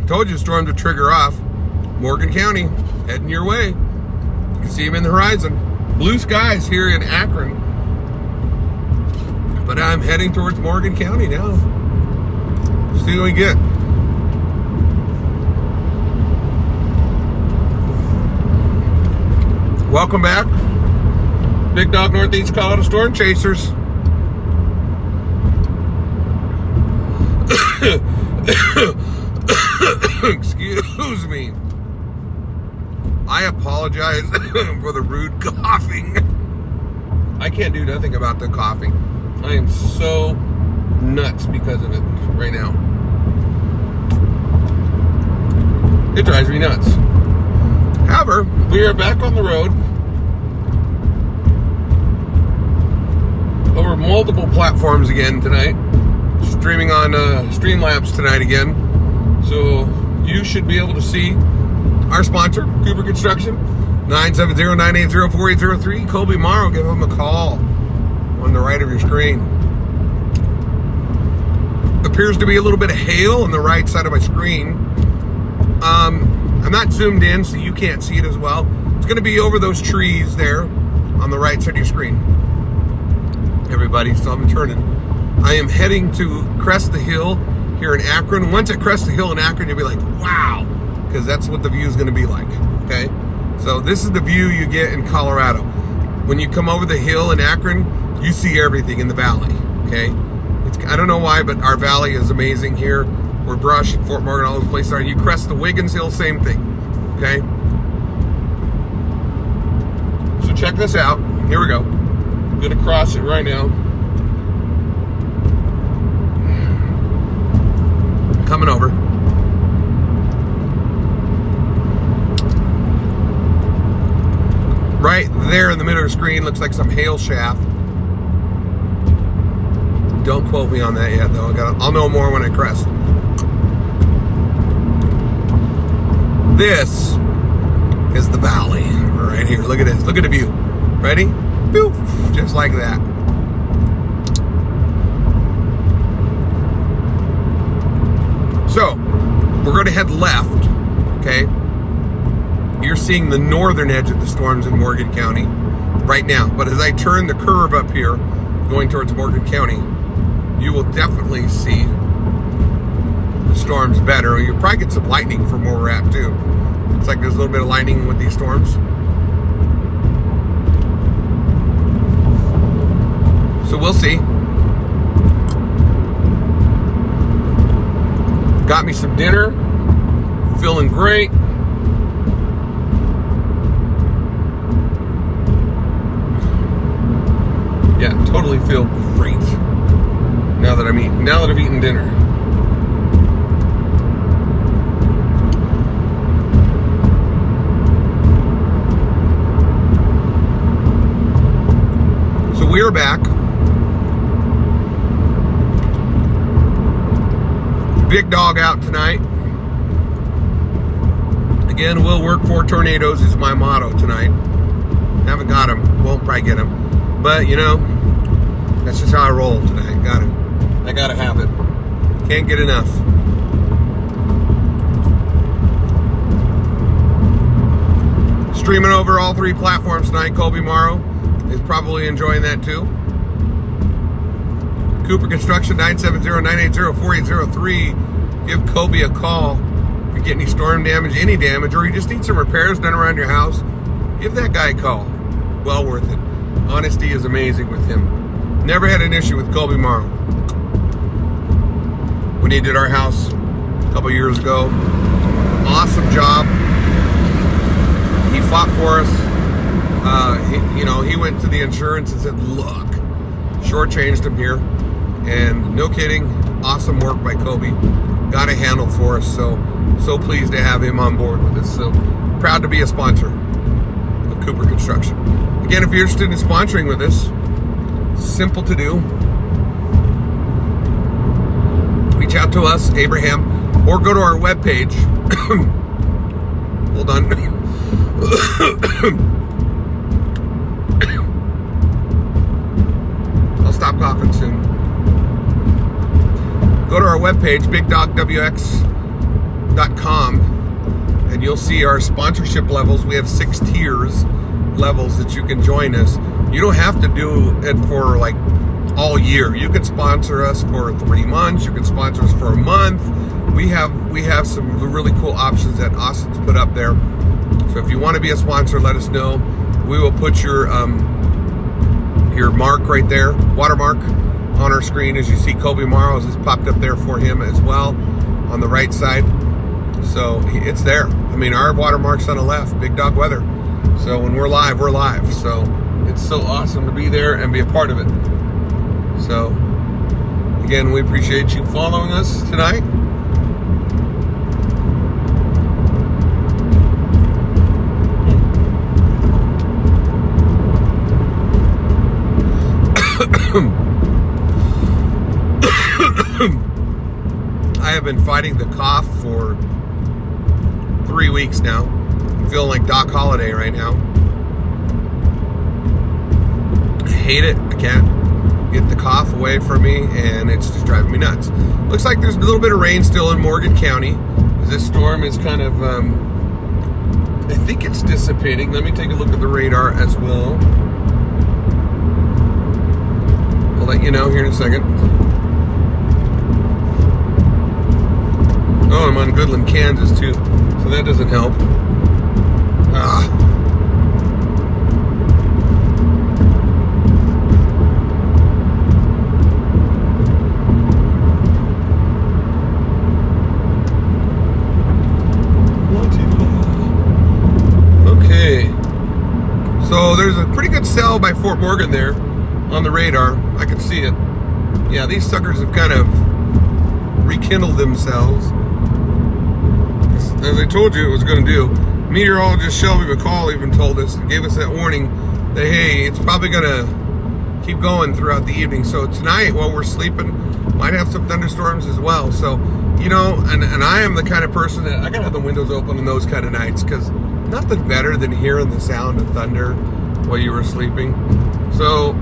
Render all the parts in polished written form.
Told you storms would trigger off. Morgan County, heading your way. You can see them in the horizon. Blue skies here in Akron. But I'm heading towards Morgan County now. See what we get. Welcome back. Big Dog Northeast Colorado Storm Chasers. Excuse me. I apologize for the rude coughing. I can't do nothing about the coughing. I am so nuts because of it right now. It drives me nuts. However, we are back on the road over multiple platforms again tonight. Streaming on Streamlabs tonight again. So you should be able to see our sponsor, Cooper Construction, 970-980-4803. Colby, Morrow, give him a call on the right of your screen. Appears to be a little bit of hail on the right side of my screen. I'm not zoomed in, so you can't see it as well. It's going to be over those trees there on the right side of your screen. Everybody, so I'm turning. I am heading to crest the hill here in Akron. Once I crest the hill in Akron, you'll be like, wow, because that's what the view is going to be like, okay? So this is the view you get in Colorado. When you come over the hill in Akron, you see everything in the valley, okay? I don't know why, but our valley is amazing here. We're Brush, Fort Morgan, all those places are. You crest the Wiggins Hill, same thing, okay? So check this out. Here we go. I'm gonna cross it right now. Coming over. Right there in the middle of the screen looks like some hail shaft. Don't quote me on that yet, though. I'll know more when I crest. This is the valley right here. Look at this. Look at the view. Ready? Poof. Just like that. So, we're going to head left, okay? You're seeing the northern edge of the storms in Morgan County right now. But as I turn the curve up here, going towards Morgan County, you will definitely see the storms better. You'll probably get some lightning from where we're at, too. It's like there's a little bit of lightning with these storms. So we'll see. Got me some dinner. Feeling great. Yeah, totally feel great. Now that I've eaten dinner. So we're back. Big Dog out tonight. Again, we'll work for tornadoes is my motto tonight. Haven't got him. Won't probably get him. But, you know, that's just how I roll tonight. I gotta have it. Can't get enough. Streaming over all three platforms tonight. Colby Morrow is probably enjoying that too. Cooper Construction, 970-980-4803. Give Colby a call. If you get any storm damage, any damage, or you just need some repairs done around your house, give that guy a call. Well worth it. Honesty is amazing with him. Never had an issue with Colby Morrow. When he did our house a couple years ago, awesome job. He fought for us. He went to the insurance and said, look, shortchanged him here. And no kidding, awesome work by Colby. Got a handle for us, so pleased to have him on board with us. So proud to be a sponsor of Cooper Construction. Again, if you're interested in sponsoring with us, simple to do. Reach out to us, Abraham, or go to our webpage. Hold on. I'll stop coughing soon. Go to our webpage, Big Dog WX cmorrow.com, and you'll see our sponsorship levels. We have 6 tiers levels that you can join us. You don't have to do it for like all year. You can sponsor us for 3 months. You can sponsor us for a month. We have some really cool options that Austin's put up there. So if you want to be a sponsor, let us know. We will put your mark right there, watermark, on our screen. As you see, Colby Morrows has popped up there for him as well on the right side. So it's there. I mean, our watermark's on the left, Big Dog Weather. So when we're live, we're live. So it's so awesome to be there and be a part of it. So again, we appreciate you following us tonight. I have been fighting the cough for 3 weeks now. I'm feeling like Doc Holliday right now. I hate it. I can't get the cough away from me, and it's just driving me nuts. Looks like there's a little bit of rain still in Morgan County. This storm is kind of, I think it's dissipating. Let me take a look at the radar as well. I'll let you know here in a second. Oh, I'm on Goodland, Kansas too, so that doesn't help. Okay, so there's a pretty good cell by Fort Morgan there on the radar. I can see it. Yeah, these suckers have kind of rekindled themselves, as I told you it was going to do. Meteorologist Shelby McCall even told us, gave us that warning that, hey, it's probably going to keep going throughout the evening. So tonight, while we're sleeping, might have some thunderstorms as well. So, you know, and I am the kind of person that I got to have the windows open on those kind of nights, because nothing better than hearing the sound of thunder while you were sleeping. So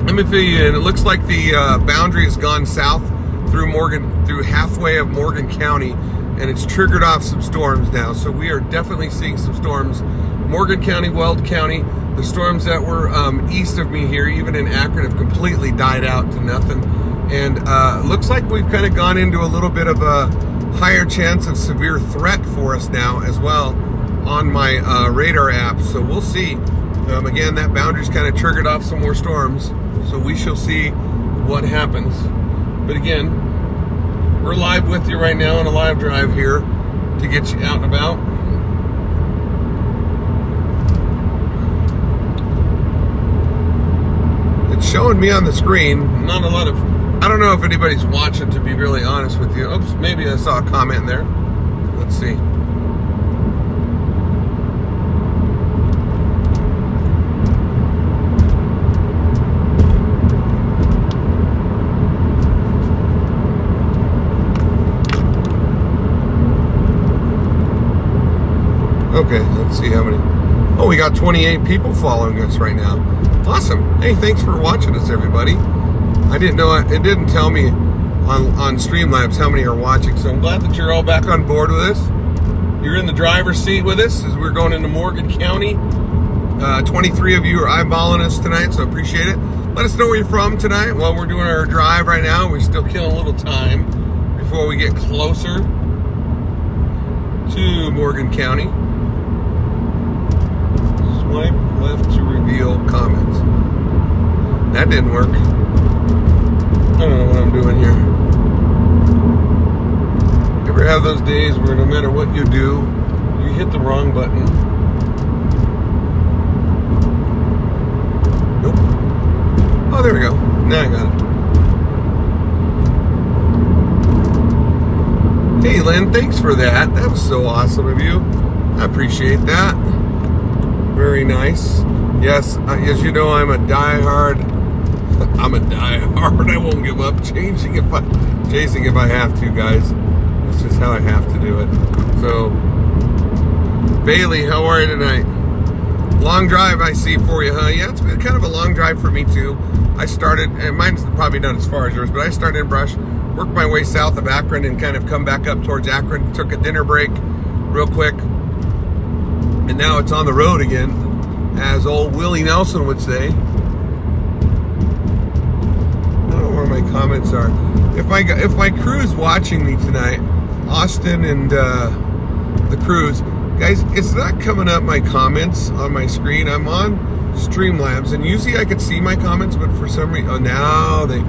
let me fill you in. It looks like the boundary has gone south through halfway of Morgan County, and it's triggered off some storms now. So we are definitely seeing some storms. Morgan County, Weld County, the storms that were east of me here, even in Akron, have completely died out to nothing. And looks like we've kind of gone into a little bit of a higher chance of severe threat for us now as well on my radar app. So we'll see. Again, that boundary's kind of triggered off some more storms. So we shall see what happens. But again, we're live with you right now on a live drive here to get you out and about. It's showing me on the screen, not a lot of, I don't know if anybody's watching, to be really honest with you. Oops, maybe I saw a comment there. Let's see. Okay, let's see how many. Oh, we got 28 people following us right now. Awesome. Hey, thanks for watching us, everybody. I didn't know, it didn't tell me on Streamlabs how many are watching, so I'm glad that you're all back on board with us. You're in the driver's seat with us as we're going into Morgan County. 23 of you are eyeballing us tonight, so appreciate it. Let us know where you're from tonight while we're doing our drive right now. We're still killing a little time before we get closer to Morgan County. Swipe left to reveal comments. That didn't work. I don't know what I'm doing here. Ever have those days where no matter what you do, you hit the wrong button? Nope. Oh, there we go. Now I got it. Hey, Lynn, thanks for that. That was so awesome of you. I appreciate that. Very nice. Yes, as you know, I'm a diehard. I won't give up chasing if I have to, guys. It's just how I have to do it. So, Bailey, how are you tonight? Long drive I see for you, huh? Yeah, it's been kind of a long drive for me too. I started, and mine's probably not as far as yours, but I started in brush worked my way south of Akron and kind of come back up towards Akron. Took a dinner break real quick. And now it's on the road again, as old Willie Nelson would say. I don't know where my comments are. If my crew's watching me tonight, Austin and the crews, guys, it's not coming up my comments on my screen. I'm on Streamlabs, and usually I could see my comments, but for some reason, oh, now they,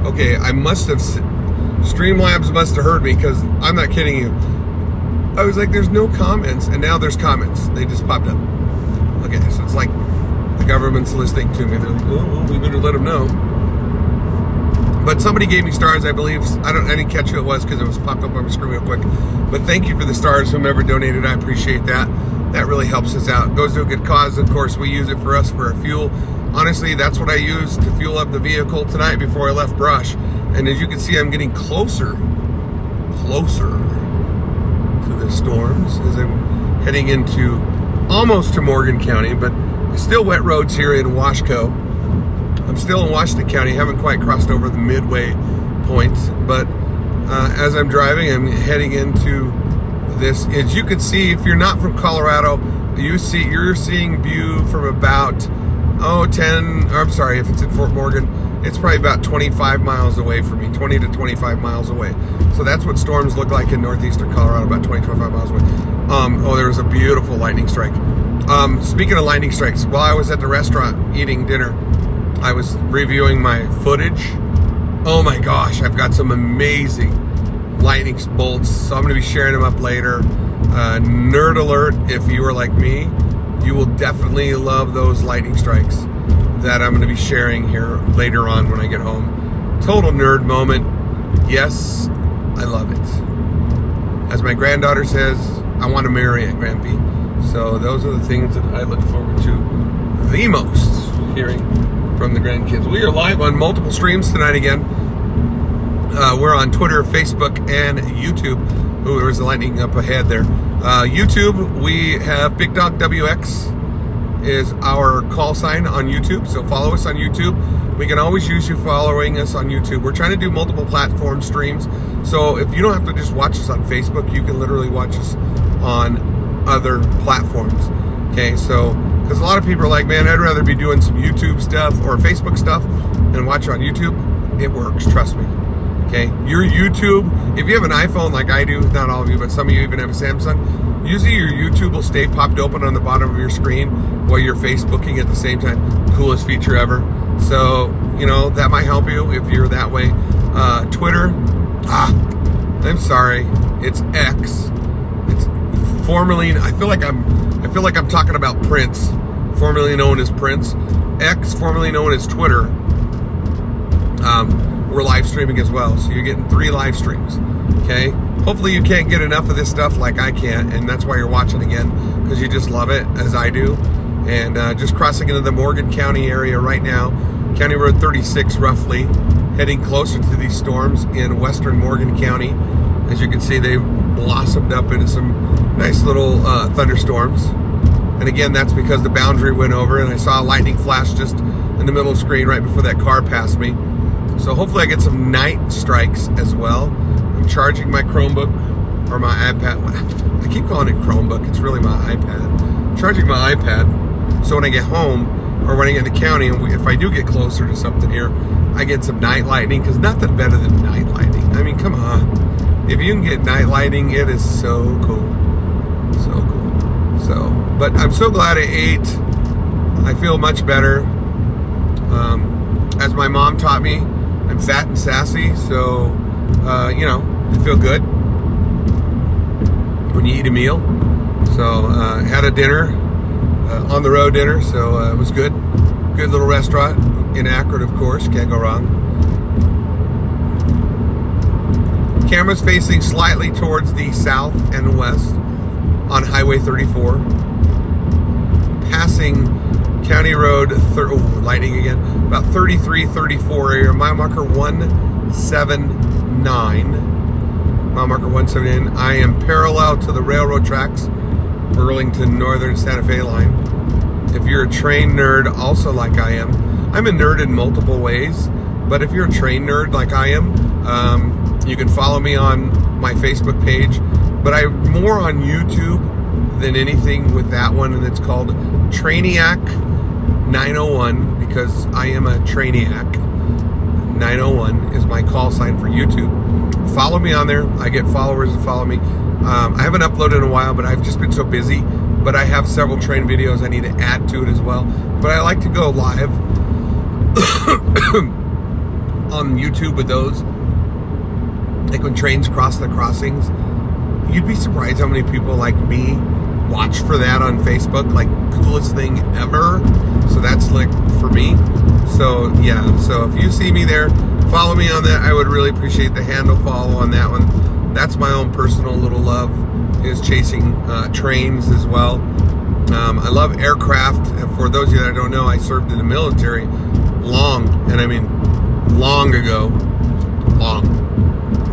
okay, I must have, Streamlabs must have heard me, because I'm not kidding you. I was like, there's no comments, and now there's comments. They just popped up. Okay, so it's like the government's listening to me. They're like, oh, well, we better let them know. But somebody gave me stars, I believe. I didn't catch who it was because it was popped up on my screen real quick. But thank you for the stars, whomever donated. I appreciate that. That really helps us out. It goes to a good cause. Of course, we use it for us for our fuel. Honestly, that's what I used to fuel up the vehicle tonight before I left Brush. And as you can see, I'm getting closer to the storms as I'm heading into almost to Morgan County, but still wet roads here in Wasco. I'm still in Washington County, haven't quite crossed over the midway point, but as I'm driving, I'm heading into this. As you can see, if you're not from Colorado, you're seeing view from about, if it's in Fort Morgan, it's probably about 25 miles away from me, 20 to 25 miles away. So that's what storms look like in northeastern Colorado, about 20, 25 miles away. There was a beautiful lightning strike. Speaking of lightning strikes, while I was at the restaurant eating dinner, I was reviewing my footage. Oh my gosh, I've got some amazing lightning bolts, so I'm going to be sharing them up later. Nerd alert, if you are like me, you will definitely love those lightning strikes that I'm going to be sharing here later on when I get home. Total nerd moment. Yes, I love it. As my granddaughter says, I want to marry it, Grampy. So those are the things that I look forward to the most, hearing from the grandkids. We are live on multiple streams tonight again. We're on Twitter, Facebook, and YouTube. Ooh, there was a lightning up ahead there. YouTube, we have Big Dog WX is our call sign on YouTube. So follow us on YouTube. We can always use you following us on YouTube. We're trying to do multiple platform streams. So if you don't have to just watch us on Facebook, you can literally watch us on other platforms. Okay, so because a lot of people are like, man, I'd rather be doing some YouTube stuff or Facebook stuff than watch on YouTube. It works, trust me. Okay, your YouTube, if you have an iPhone like I do, not all of you, but some of you even have a Samsung, usually your YouTube will stay popped open on the bottom of your screen while you're Facebooking at the same time. Coolest feature ever. So, you know, that might help you if you're that way. Twitter, I'm sorry, it's X. It's formerly, I feel like I'm talking about Prince, formerly known as Prince. X, formerly known as Twitter. We're live streaming as well, so you're getting 3 live streams. Okay, hopefully you can't get enough of this stuff like I can, and that's why you're watching again, because you just love it as I do. And just crossing into the Morgan County area right now, County Road 36 roughly, heading closer to these storms in western Morgan County. As you can see, they've blossomed up into some nice little thunderstorms. And again, that's because the boundary went over, and I saw a lightning flash just in the middle of the screen right before that car passed me. So hopefully I get some night strikes as well. I'm charging my Chromebook, or my iPad. I keep calling it Chromebook, it's really my iPad. I'm charging my iPad, so when I get home, or when I get in the county, and if I do get closer to something here, I get some night lightning, because nothing better than night lightning. I mean, come on. If you can get night lightning, it is so cool. So cool. So, but I'm so glad I ate. I feel much better. As my mom taught me, I'm fat and sassy, so, you know, I feel good when you eat a meal. So, had a dinner, on the road dinner, so it was good. Good little restaurant in Akron, of course, can't go wrong. Camera's facing slightly towards the south and west on Highway 34. Passing County Road, lighting again, about 33, 34 area, mile marker 179. Mile marker 179. I am parallel to the railroad tracks, Burlington Northern Santa Fe line. If you're a train nerd, also like I am, I'm a nerd in multiple ways, but if you're a train nerd like I am, You can follow me on my Facebook page, but I'm more on YouTube than anything with that one, and it's called Trainiac 901 because I am a Trainiac. 901 is my call sign for YouTube. Follow me on there. I get followers that follow me. I haven't uploaded in a while, but I've just been so busy. But I have several train videos I need to add to it as well. But I like to go live on YouTube with those. Like when trains cross the crossings. You'd be surprised how many people like me watch for that on Facebook. Like, coolest thing ever. So that's like for me. So yeah, so if you see me there, follow me on that. I would really appreciate the handle follow on that one. That's my own personal little love, is chasing trains as well. I love aircraft. And for those of you that don't know, I served in the military long, and I mean long ago,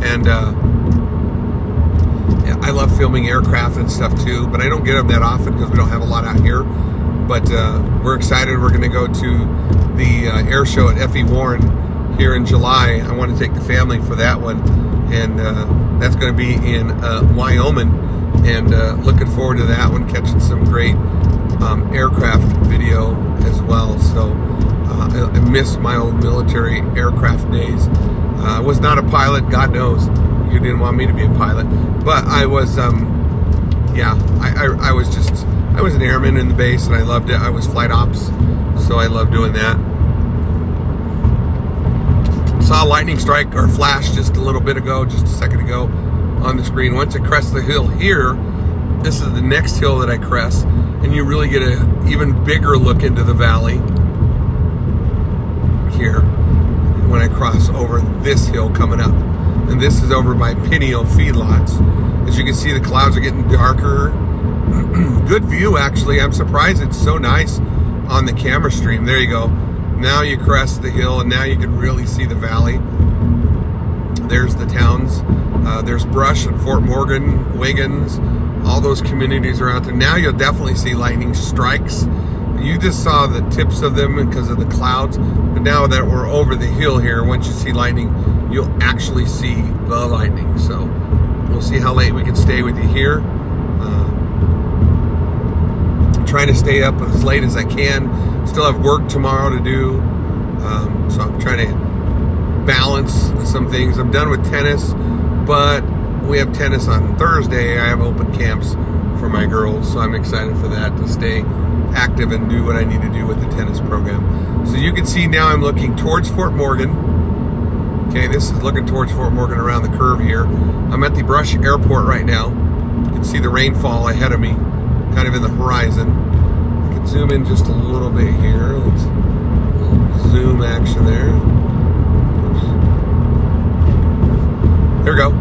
and I love filming aircraft and stuff too, but I don't get them that often because we don't have a lot out here. But we're excited. We're going to go to the air show at F.E. Warren here in July. I want to take the family for that one, and that's going to be in Wyoming, and looking forward to that one, catching some great aircraft video as well. So I miss my old military aircraft days. I was not a pilot, God knows. You didn't want me to be a pilot, but I was, I was an airman in the base, and I loved it. I was flight ops, so I loved doing that. Saw lightning strike or flash just a little bit ago, just a second ago on the screen. Once it crests the hill here, this is the next hill that I crest, and you really get an even bigger look into the valley here when I cross over this hill coming up. And this is over by Pineal feedlots. As you can see, the clouds are getting darker. Good view, actually. I'm surprised it's so nice on the camera stream. There you go. Now you crest the hill, and now you can really see the valley. There's the towns. There's Brush and Fort Morgan, Wiggins. All those communities are out there. Now you'll definitely see lightning strikes. You just saw the tips of them because of the clouds. But now that we're over the hill here, once you see lightning, you'll actually see the lightning. So we'll see how late we can stay with you here. Trying to stay up as late as I can. Still have work tomorrow to do. So I'm trying to balance some things. I'm done with tennis, but we have tennis on Thursday. I have open camps for my girls, so I'm excited for that, to stay active and do what I need to do with the tennis program. So you can see now I'm looking towards Fort Morgan. Okay, this is looking towards Fort Morgan around the curve here. I'm at the Brush Airport right now. You can see the rainfall ahead of me, kind of in the horizon. I can zoom in just a little bit here. Let's zoom action there. Oops. There we go.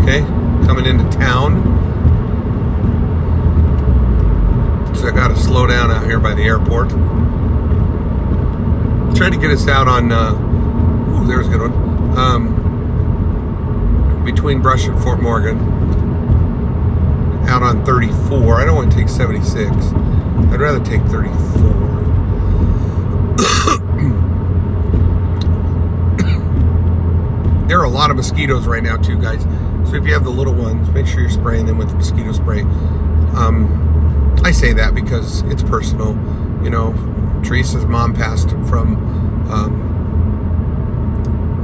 Okay, coming into town. So I got to slow down out here by the airport. Trying to get us out on, there's a good one. Between Brush and Fort Morgan, out on 34. I don't want to take 76. I'd rather take 34. There are a lot of mosquitoes right now too, guys. So if you have the little ones, make sure you're spraying them with mosquito spray. I say that because it's personal. You know, Teresa's mom passed from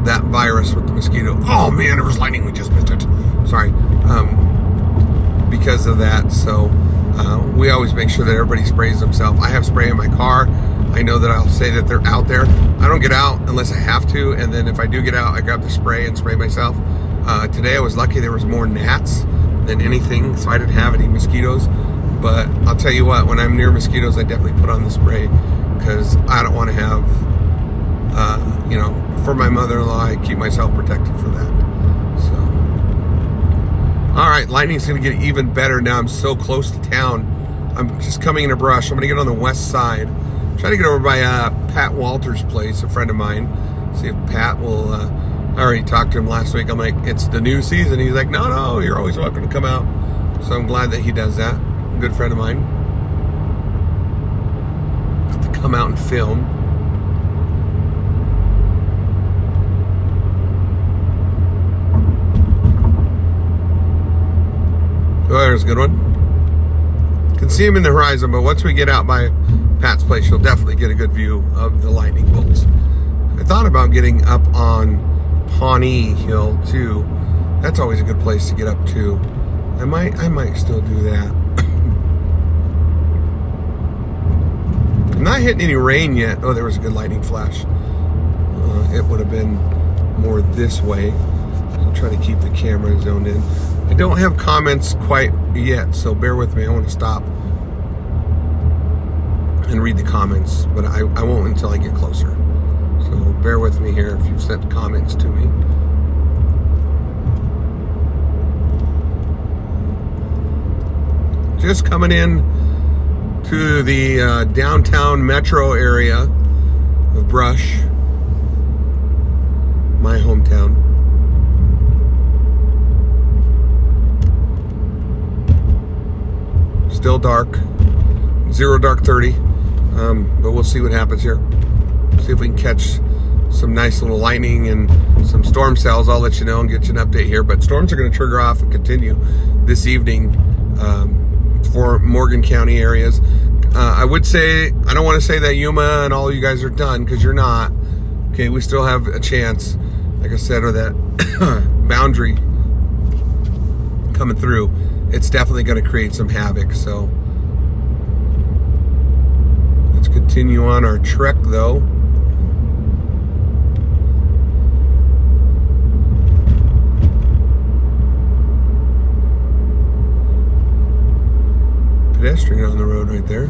that virus with the mosquito. Oh man, there was lightning. We just missed it. Sorry. Because of that, so we always make sure that everybody sprays themselves. I have spray in my car. I know that I'll say that they're out there. I don't get out unless I have to, and then if I do get out, I grab the spray and spray myself. Today I was lucky there was more gnats than anything, so I didn't have any mosquitoes. But I'll tell you what, when I'm near mosquitoes, I definitely put on the spray because I don't want to have, you know, for my mother-in-law, I keep myself protected for that. So, all right, lightning's going to get even better now. I'm so close to town. I'm just coming in a brush. I'm going to get on the west side. I'm trying to get over by Pat Walter's place, a friend of mine. See if Pat will, I already talked to him last week. I'm like, it's the new season. He's like, no, you're always welcome to come out. So I'm glad that he does that. A good friend of mine. To come out and film. there's a good one. Can see them in the horizon, but once we get out by Pat's place, you'll definitely get a good view of the lightning bolts. I thought about getting up on Pawnee Hill too. That's always a good place to get up to. I might still do that. I'm not hitting any rain yet. Oh, there was a good lightning flash. It would have been more this way. I'll try to keep the camera zoned in. I don't have comments quite yet, so bear with me. I want to stop and read the comments, but I won't until I get closer. So bear with me here if you've sent comments to me. Just coming in to the downtown metro area of Brush, my hometown. Still dark, 0 dark 30, but we'll see what happens here. See if we can catch some nice little lightning and some storm cells. I'll let you know and get you an update here, but storms are going to trigger off and continue this evening for Morgan County areas. I would say, I don't want to say that Yuma and all you guys are done, because you're not. Okay, we still have a chance, like I said, or that boundary coming through. It's definitely going to create some havoc, so let's continue on our trek though. Pedestrian on the road right there.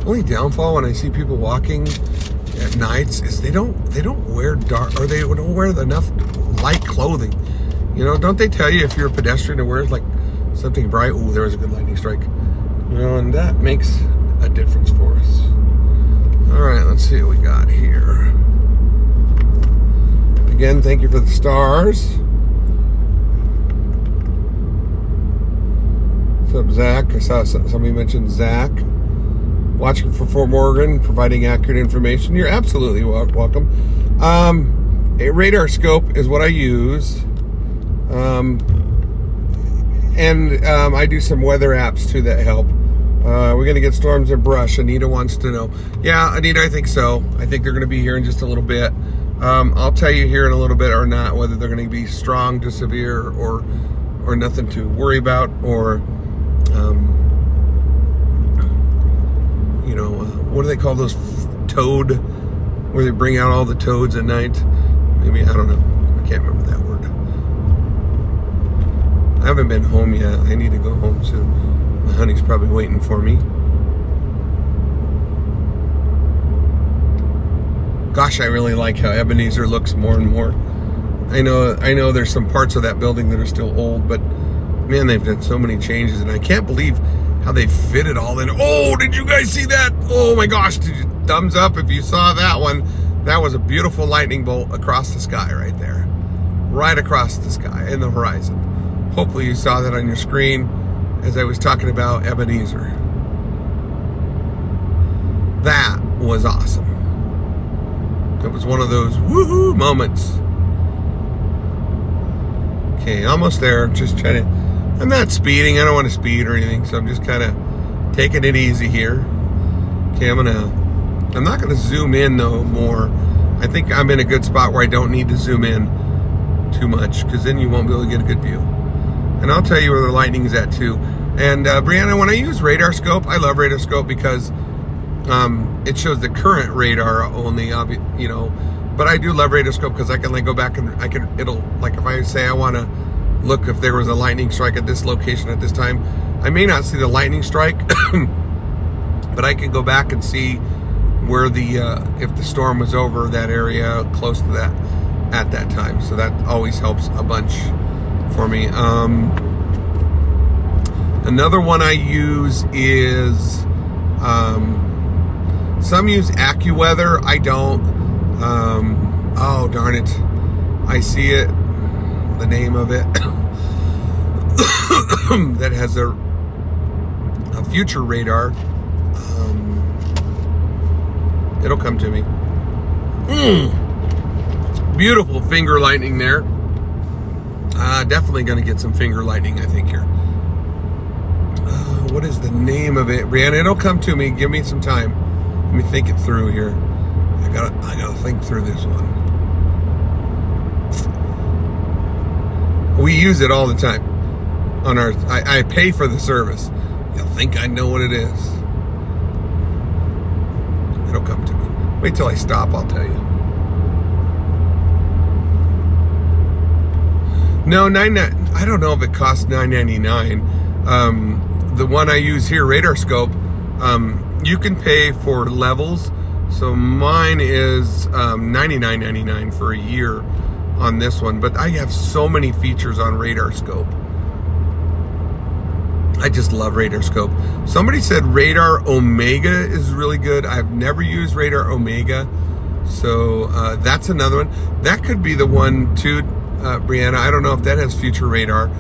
Only downfall when I see people walking at nights is they don't wear dark, or they don't wear enough light clothing. You know, don't they tell you if you're a pedestrian to wear like something bright? Ooh, there was a good lightning strike. You know, and that makes a difference for us. All right, let's see what we got here. Again, thank you for the stars. What's up, Zach? I saw somebody mentioned Zach. Watching for Fort Morgan, providing accurate information. You're absolutely welcome. A radar scope is what I use. And I do some weather apps too that help. We're going to get storms and brush. Anita wants to know. Yeah, Anita, I think so. I think they're going to be here in just a little bit. I'll tell you here in a little bit or not whether they're going to be strong to severe or nothing to worry about, or you know, what do they call those, toad, where they bring out all the toads at night? Maybe, I don't know. I can't remember that word. I haven't been home yet. I need to go home soon. My honey's probably waiting for me. Gosh, I really like how Ebenezer looks more and more. I know there's some parts of that building that are still old, but man, they've done so many changes, and I can't believe how they fit it all in. Oh, did you guys see that? Oh my gosh, thumbs up if you saw that one. That was a beautiful lightning bolt across the sky right there. Right across the sky in the horizon. Hopefully you saw that on your screen as I was talking about Ebenezer. That was awesome. It was one of those woohoo moments. Okay, almost there. Just trying to, I'm not speeding. I don't want to speed or anything, so I'm just kind of taking it easy here. Okay, I'm not gonna zoom in no more. I think I'm in a good spot where I don't need to zoom in too much, because then you won't be able to get a good view. And I'll tell you where the lightning is at too. And Brianna, when I use radar scope, I love radar scope because it shows the current radar only, you know. But I do love radar scope because I can like go back and it'll, like if I say I want to look if there was a lightning strike at this location at this time, I may not see the lightning strike, but I can go back and see where the if the storm was over that area close to that at that time. So that always helps a bunch for me. Another one I use is some use AccuWeather. I don't. Oh darn it, I see it, the name of it that has a future radar. It'll come to me. Beautiful finger lightning there. Definitely gonna get some finger lightning, I think, here. what is the name of it? Brianna, it'll come to me. Give me some time. Let me think it through here. I gotta think through this one. We use it all the time on our. I pay for the service. You'll think I know what it is. It'll come to me. Wait till I stop. I'll tell you. No, I don't know if it costs $9.99. The one I use here, Radar Scope, you can pay for levels. So mine is $99.99 for a year on this one. But I have so many features on Radar Scope. I just love Radar Scope. Somebody said Radar Omega is really good. I've never used Radar Omega. So that's another one. That could be the one too, Brianna. I don't know if that has future radar,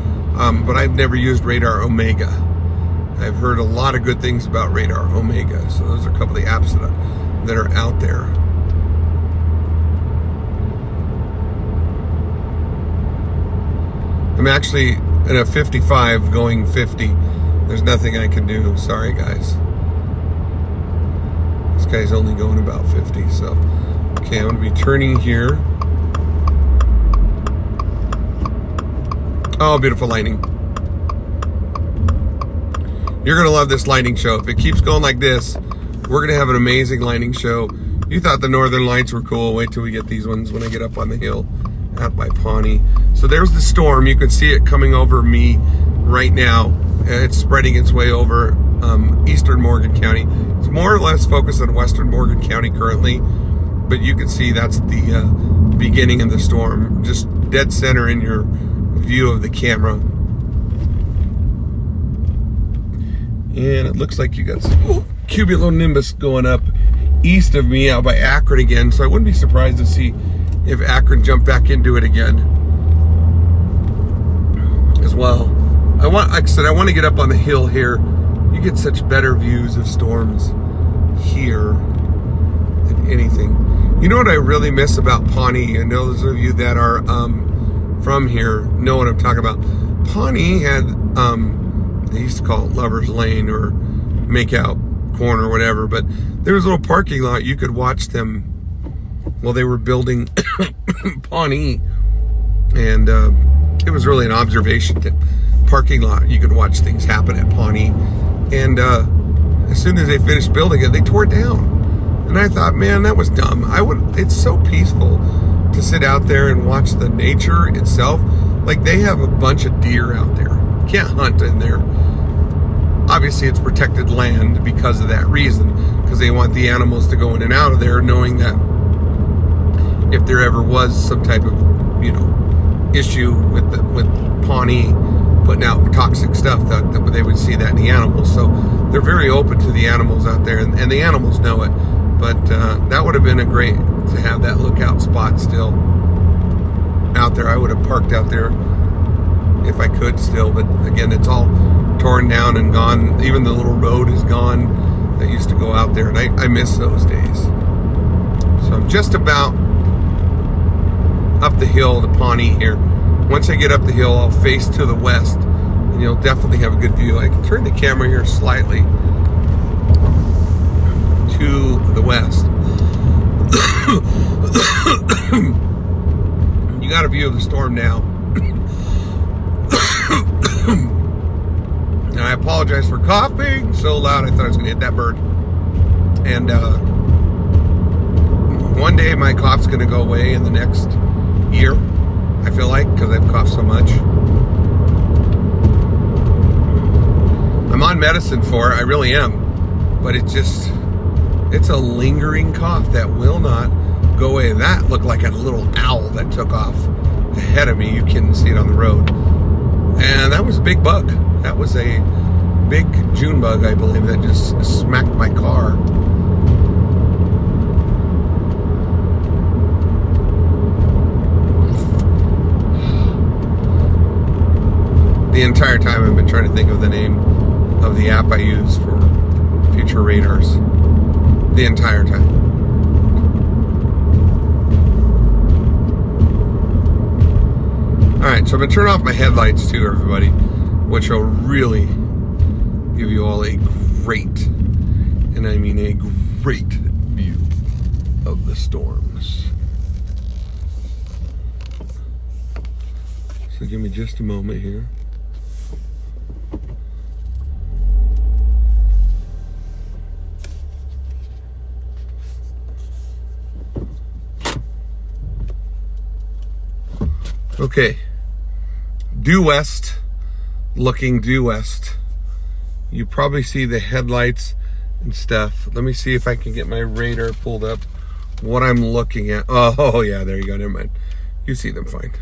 but I've never used Radar Omega. I've heard a lot of good things about Radar Omega. So those are a couple of the apps that are out there. I'm actually in a 55 going 50. There's nothing I can do. Sorry, guys. This guy's only going about 50. So, okay, I'm going to be turning here. Oh, beautiful lighting. You're going to love this lighting show. If it keeps going like this, we're going to have an amazing lighting show. You thought the Northern Lights were cool. Wait till we get these ones when I get up on the hill out by Pawnee. So there's the storm. You can see it coming over me right now. It's spreading its way over eastern Morgan County. It's more or less focused on western Morgan County currently, but you can see that's the beginning of the storm, just dead center in your view of the camera. And it looks like you got some cumulonimbus going up east of me out by Akron again, so I wouldn't be surprised to see if Akron jumped back into it again as well. Like I said, I want to get up on the hill here. You get such better views of storms here than anything. You know what I really miss about Pawnee? I know those of you that are from here know what I'm talking about. Pawnee had, they used to call it Lover's Lane or Makeout Corner or whatever, but there was a little parking lot. You could watch them while they were building Pawnee, and it was really an observation parking lot. You could watch things happen at Pawnee, and as soon as they finished building it, they tore it down. And I thought, man, that was dumb. It's so peaceful to sit out there and watch the nature itself. Like, they have a bunch of deer out there. You can't hunt in there. Obviously, it's protected land because of that reason, because they want the animals to go in and out of there, knowing that if there ever was some type of, issue with Pawnee putting out toxic stuff, that they would see that in the animals. So they're very open to the animals out there, and the animals know it. But that would have been a great to have that lookout spot still out there. I would have parked out there if I could still, but again, it's all torn down and gone. Even the little road is gone that used to go out there, and I miss those days. So I'm just about up the hill to Pawnee here. Once I get up the hill, I'll face to the west, and you'll definitely have a good view. I can turn the camera here slightly to the west. You got a view of the storm now. And I apologize for coughing so loud. I thought I was going to hit that bird. And one day my cough's going to go away in the next year, I feel like, because I've coughed so much. I'm on medicine for it, I really am. But it's a lingering cough that will not go away. That looked like a little owl that took off ahead of me. You can see it on the road. And that was a big bug. That was a big June bug, I believe, that just smacked my car. The entire time I've been trying to think of the name of the app I use for future radars. The entire time. Alright, so I'm going to turn off my headlights too, everybody, which will really give you all a great, and I mean a great view of the storms. So give me just a moment here. Okay, due west, looking due west. You probably see the headlights and stuff. Let me see if I can get my radar pulled up. What I'm looking at. Oh yeah, there you go. Never mind. You see them fine.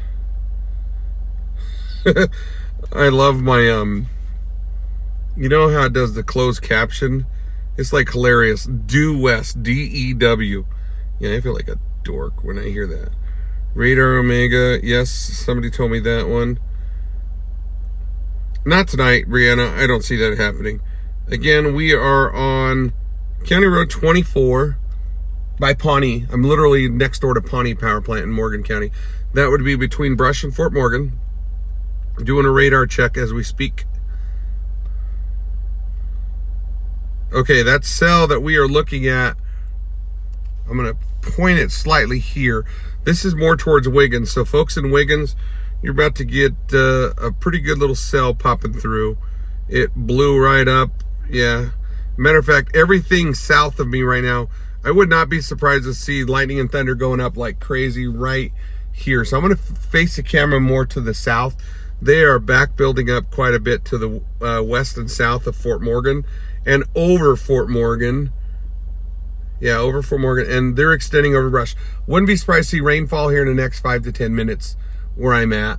I love my you know how it does the closed caption? It's like hilarious. Due west, DEW. Yeah, I feel like a dork when I hear that. Radar Omega, yes, somebody told me that one. Not tonight, Brianna. I don't see that happening. Again, we are on County Road 24 by Pawnee. I'm literally next door to Pawnee Power Plant in Morgan County. That would be between Brush and Fort Morgan. Doing a radar check as we speak. Okay, that cell that we are looking at, I'm going to point it slightly here. This is more towards Wiggins. So folks in Wiggins, you're about to get a pretty good little cell popping through. It blew right up. Yeah. Matter of fact, everything south of me right now, I would not be surprised to see lightning and thunder going up like crazy right here. So I'm going to face the camera more to the south. They are back building up quite a bit to the west and south of Fort Morgan and over Fort Morgan. Yeah, over Fort Morgan, and they're extending over Brush. Wouldn't be surprised to see rainfall here in the next 5 to 10 minutes where I'm at,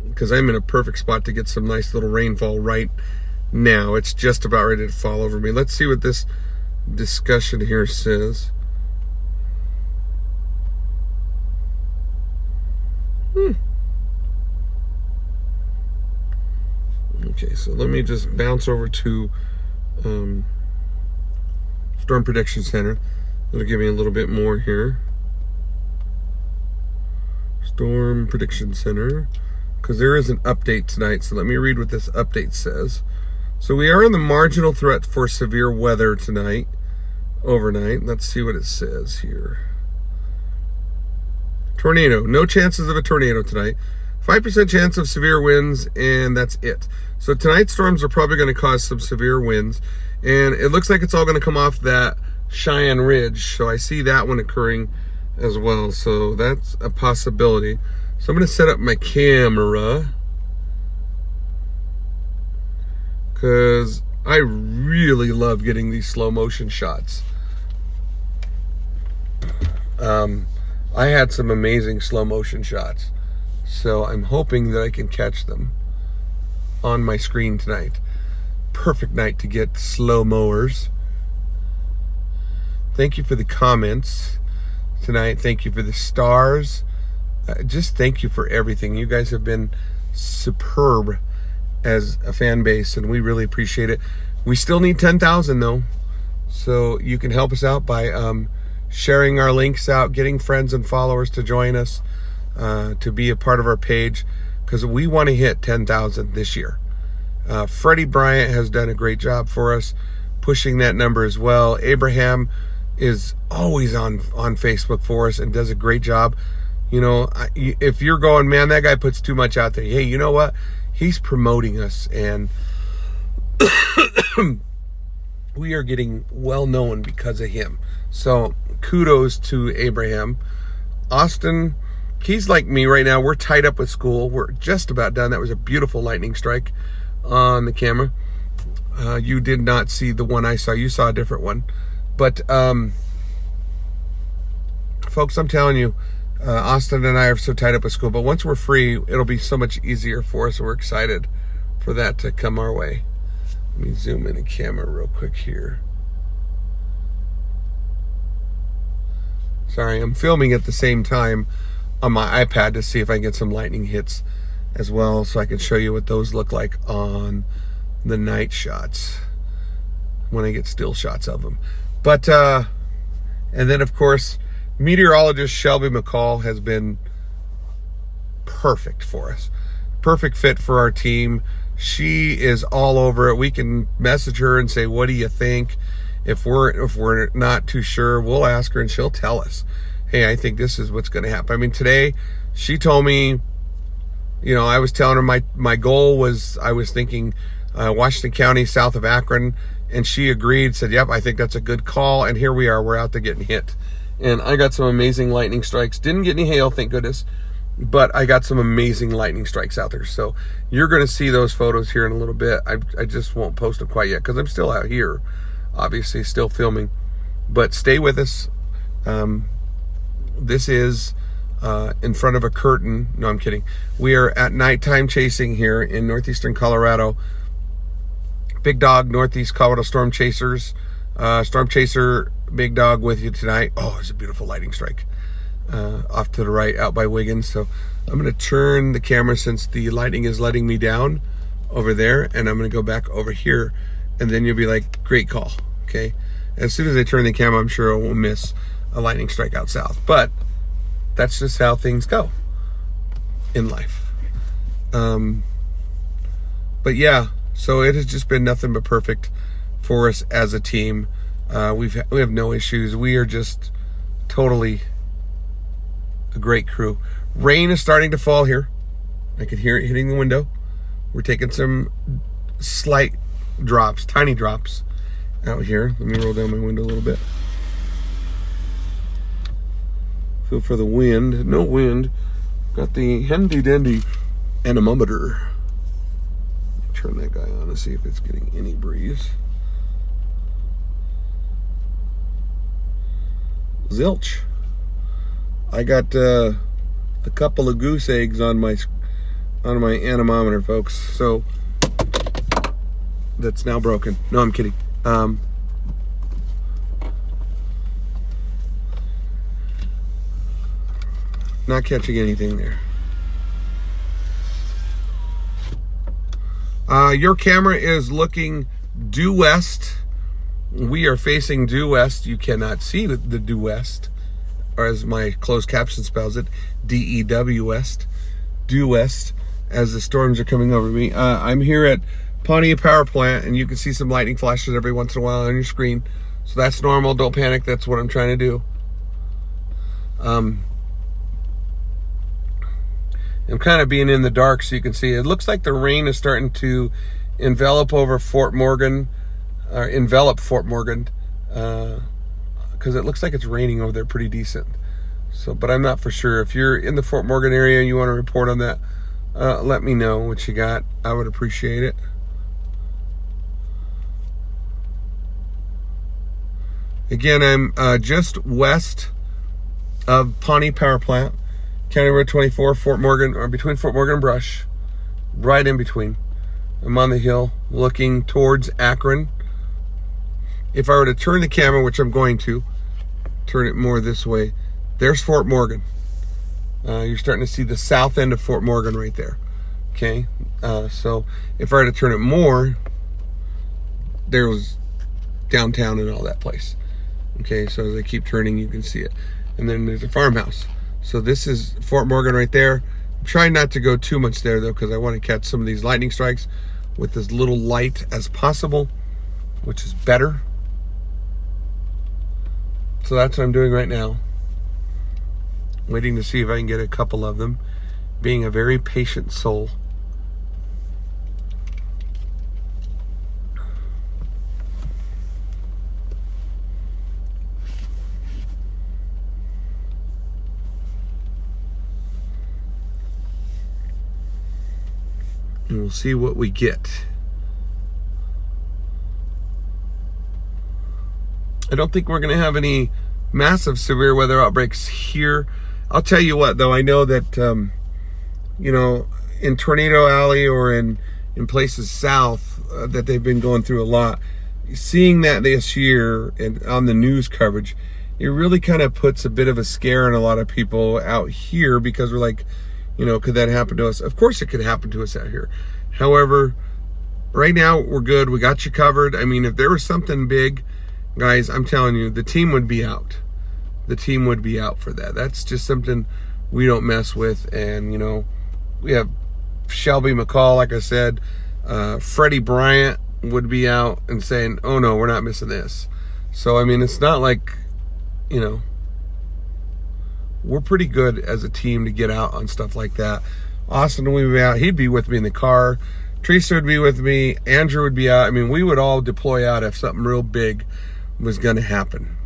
because I'm in a perfect spot to get some nice little rainfall right now. It's just about ready to fall over me. Let's see what this discussion here says. Okay, so let me just bounce over to Storm Prediction Center. It'll give me a little bit more here. Storm Prediction Center, because there is an update tonight. So let me read what this update says. So we are in the marginal threat for severe weather tonight, overnight. Let's see what it says here. Tornado. No chances of a tornado tonight. 5% chance of severe winds, and that's it. So tonight's storms are probably going to cause some severe winds, and it looks like it's all going to come off that Cheyenne Ridge. So I see that one occurring as well. So that's a possibility. So I'm going to set up my camera, because I really love getting these slow motion shots. I had some amazing slow motion shots, so I'm hoping that I can catch them on my screen tonight. Perfect night to get slow mowers. Thank you for the comments tonight. Thank you for the stars. Just thank you for everything. You guys have been superb as a fan base, and we really appreciate it. We still need 10,000 though, so you can help us out by sharing our links out, getting friends and followers to join us, to be a part of our page, because we want to hit 10,000 this year. Freddie Bryant has done a great job for us pushing that number as well. Abraham is always on Facebook for us and does a great job. You know, if you're going, man, that guy puts too much out there, hey, you know what? He's promoting us, and we are getting well known because of him. So kudos to Abraham. Austin, he's like me right now. We're tied up with school. We're just about done. That was a beautiful lightning strike on the camera. You did not see the one I saw. You saw a different one. But folks, I'm telling you, Austin and I are so tied up with school, but once we're free, it'll be so much easier for us. We're excited for that to come our way. Let me zoom in the camera real quick here. Sorry, I'm filming at the same time on my iPad to see if I can get some lightning hits as well, so I can show you what those look like on the night shots when I get still shots of them. But and then of course, meteorologist Shelby McCall has been perfect for us. Perfect fit for our team. She is all over it. We can message her and say, what do you think? If we're not too sure, we'll ask her and she'll tell us, hey, I think this is what's going to happen. I mean, today she told me, you know, I was telling her my goal was, I was thinking Washington County, south of Akron, and she agreed, said, yep, I think that's a good call. And here we are, we're out there getting hit. And I got some amazing lightning strikes. Didn't get any hail, thank goodness, but I got some amazing lightning strikes out there. So you're going to see those photos here in a little bit. I just won't post them quite yet because I'm still out here, obviously still filming, but stay with us. This is in front of a curtain. No, I'm kidding. We are at nighttime chasing here in northeastern Colorado. Big Dawg, Northeast Colorado Storm Chasers. Storm Chaser, Big Dawg with you tonight. Oh, it's a beautiful lightning strike. Off to the right, out by Wiggins. So I'm going to turn the camera since the lighting is letting me down over there, and I'm going to go back over here, and then you'll be like, great call, okay? As soon as I turn the camera, I'm sure I won't miss a lightning strike out south, but that's just how things go in life. But yeah, so it has just been nothing but perfect for us as a team. We have no issues. We are just totally a great crew. Rain is starting to fall here. I can hear it hitting the window. We're taking some slight drops, tiny drops out here. Let me roll down my window a little bit. Feel for the wind. No wind. Got the handy dandy anemometer. Turn that guy on and see if it's getting any breeze. Zilch. I got a couple of goose eggs on my anemometer, folks. So that's now broken. No, I'm kidding. Not catching anything there. Your camera is looking due west. We are facing due west. You cannot see the due west, or as my closed caption spells it, D-E-W west, due west, as the storms are coming over me. I'm here at Pawnee Power Plant, and you can see some lightning flashes every once in a while on your screen. So that's normal. Don't panic. That's what I'm trying to do. I'm kind of being in the dark so you can see. It looks like the rain is starting to envelop over Fort Morgan, or envelop Fort Morgan, because it looks like it's raining over there pretty decent. So, but I'm not for sure. If you're in the Fort Morgan area and you want to report on that, let me know what you got. I would appreciate it. Again, I'm just west of Pawnee Power Plant, County Road 24, Fort Morgan, or between Fort Morgan and Brush, right in between. I'm on the hill looking towards Akron. If I were to turn the camera, which I'm going to, turn it more this way, there's Fort Morgan. You're starting to see the south end of Fort Morgan right there. Okay, so if I were to turn it more, there was downtown and all that place. Okay, so as I keep turning, you can see it. And then there's a farmhouse. So this is Fort Morgan right there. I'm trying not to go too much there though, because I want to catch some of these lightning strikes with as little light as possible, which is better. So that's what I'm doing right now. Waiting to see if I can get a couple of them. Being a very patient soul. And we'll see what we get. I don't think we're going to have any massive severe weather outbreaks here. I'll tell you what, though, I know that, you know, in Tornado Alley or in places south that they've been going through a lot, seeing that this year and on the news coverage, it really kind of puts a bit of a scare in a lot of people out here, because we're like, you know, could that happen to us? Of course it could happen to us out here. However, right now we're good. We got you covered. I mean, if there was something big, guys, I'm telling you, the team would be out. The team would be out for that. That's just something we don't mess with. And, you know, we have Shelby McCall, like I said, Freddie Bryant would be out and saying, oh no, we're not missing this. So, I mean, it's not like, you know, we're pretty good as a team to get out on stuff like that. Austin would be out. He'd be with me in the car. Teresa would be with me. Andrew would be out. I mean, we would all deploy out if something real big was going to happen.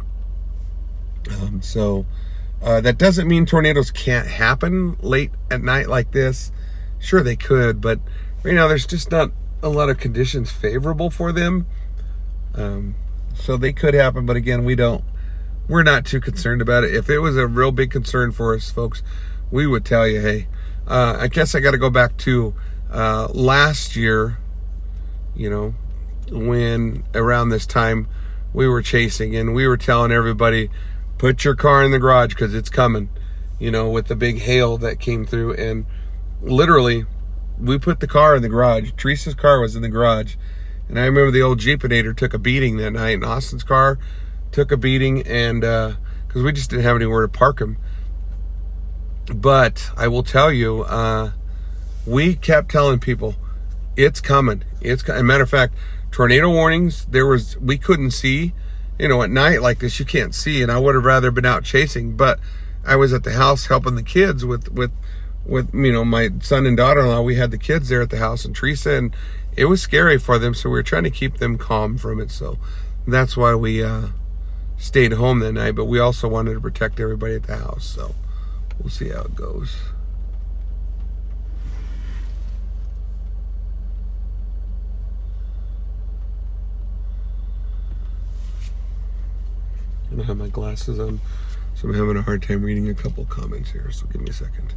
That doesn't mean tornadoes can't happen late at night like this. Sure, they could, but right now there's just not a lot of conditions favorable for them. So they could happen, but again, we're not too concerned about it. If it was a real big concern for us, folks, we would tell you, hey, I guess I got to go back to last year, you know, when around this time we were chasing and we were telling everybody, put your car in the garage because it's coming, you know, with the big hail that came through. And literally, we put the car in the garage. Teresa's car was in the garage. And I remember the old Jeepinator took a beating that night, and Austin's car took a beating, and because we just didn't have anywhere to park him. But I will tell you, we kept telling people, it's coming. As a matter of fact, tornado warnings, we couldn't see. You know, at night like this, you can't see, and I would have rather been out chasing. But I was at the house helping the kids with you know, my son and daughter-in-law. We had the kids there at the house, and Teresa, and it was scary for them, so we were trying to keep them calm from it. So that's why we stayed home that night, but we also wanted to protect everybody at the house. So we'll see how it goes. I don't have my glasses on, so I'm having a hard time reading a couple comments here, so give me a second.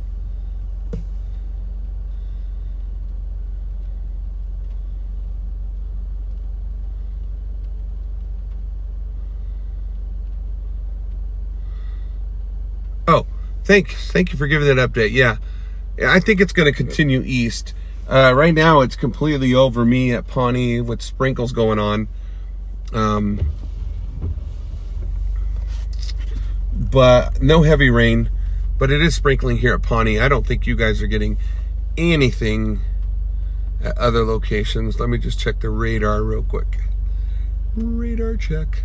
Oh, thank you for giving that update. Yeah, I think it's going to continue east. Right now, it's completely over me at Pawnee with sprinkles going on. But no heavy rain, but it is sprinkling here at Pawnee. I don't think you guys are getting anything at other locations. Let me just check the radar real quick. Radar check.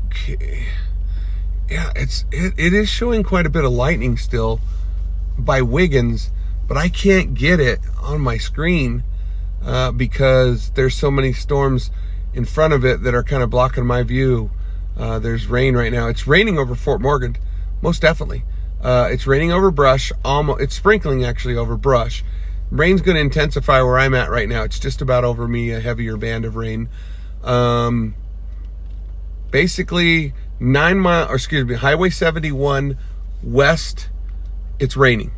Okay. Yeah, it is showing quite a bit of lightning still by Wiggins, but I can't get it on my screen because there's so many storms in front of it that are kind of blocking my view. There's rain right now. It's raining over Fort Morgan, most definitely. It's raining over brush. It's sprinkling actually over brush. Rain's going to intensify where I'm at right now. It's just about over me, a heavier band of rain. Basically, Highway 71 west. It's raining.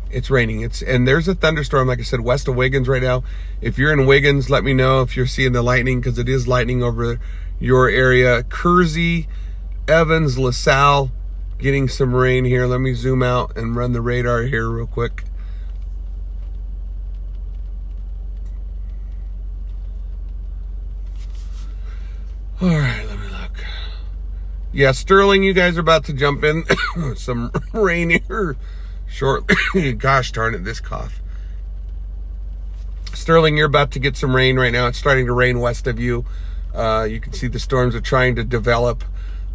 It's raining. And there's a thunderstorm, like I said, west of Wiggins right now. If you're in Wiggins, let me know if you're seeing the lightning, because it is lightning over your area. Kersey, Evans, LaSalle, getting some rain here. Let me zoom out and run the radar here real quick. All right, let me look. Yeah, Sterling, you guys are about to jump in. Some rain here shortly. Gosh darn it, this cough. Sterling, you're about to get some rain right now. It's starting to rain west of you. You can see the storms are trying to develop.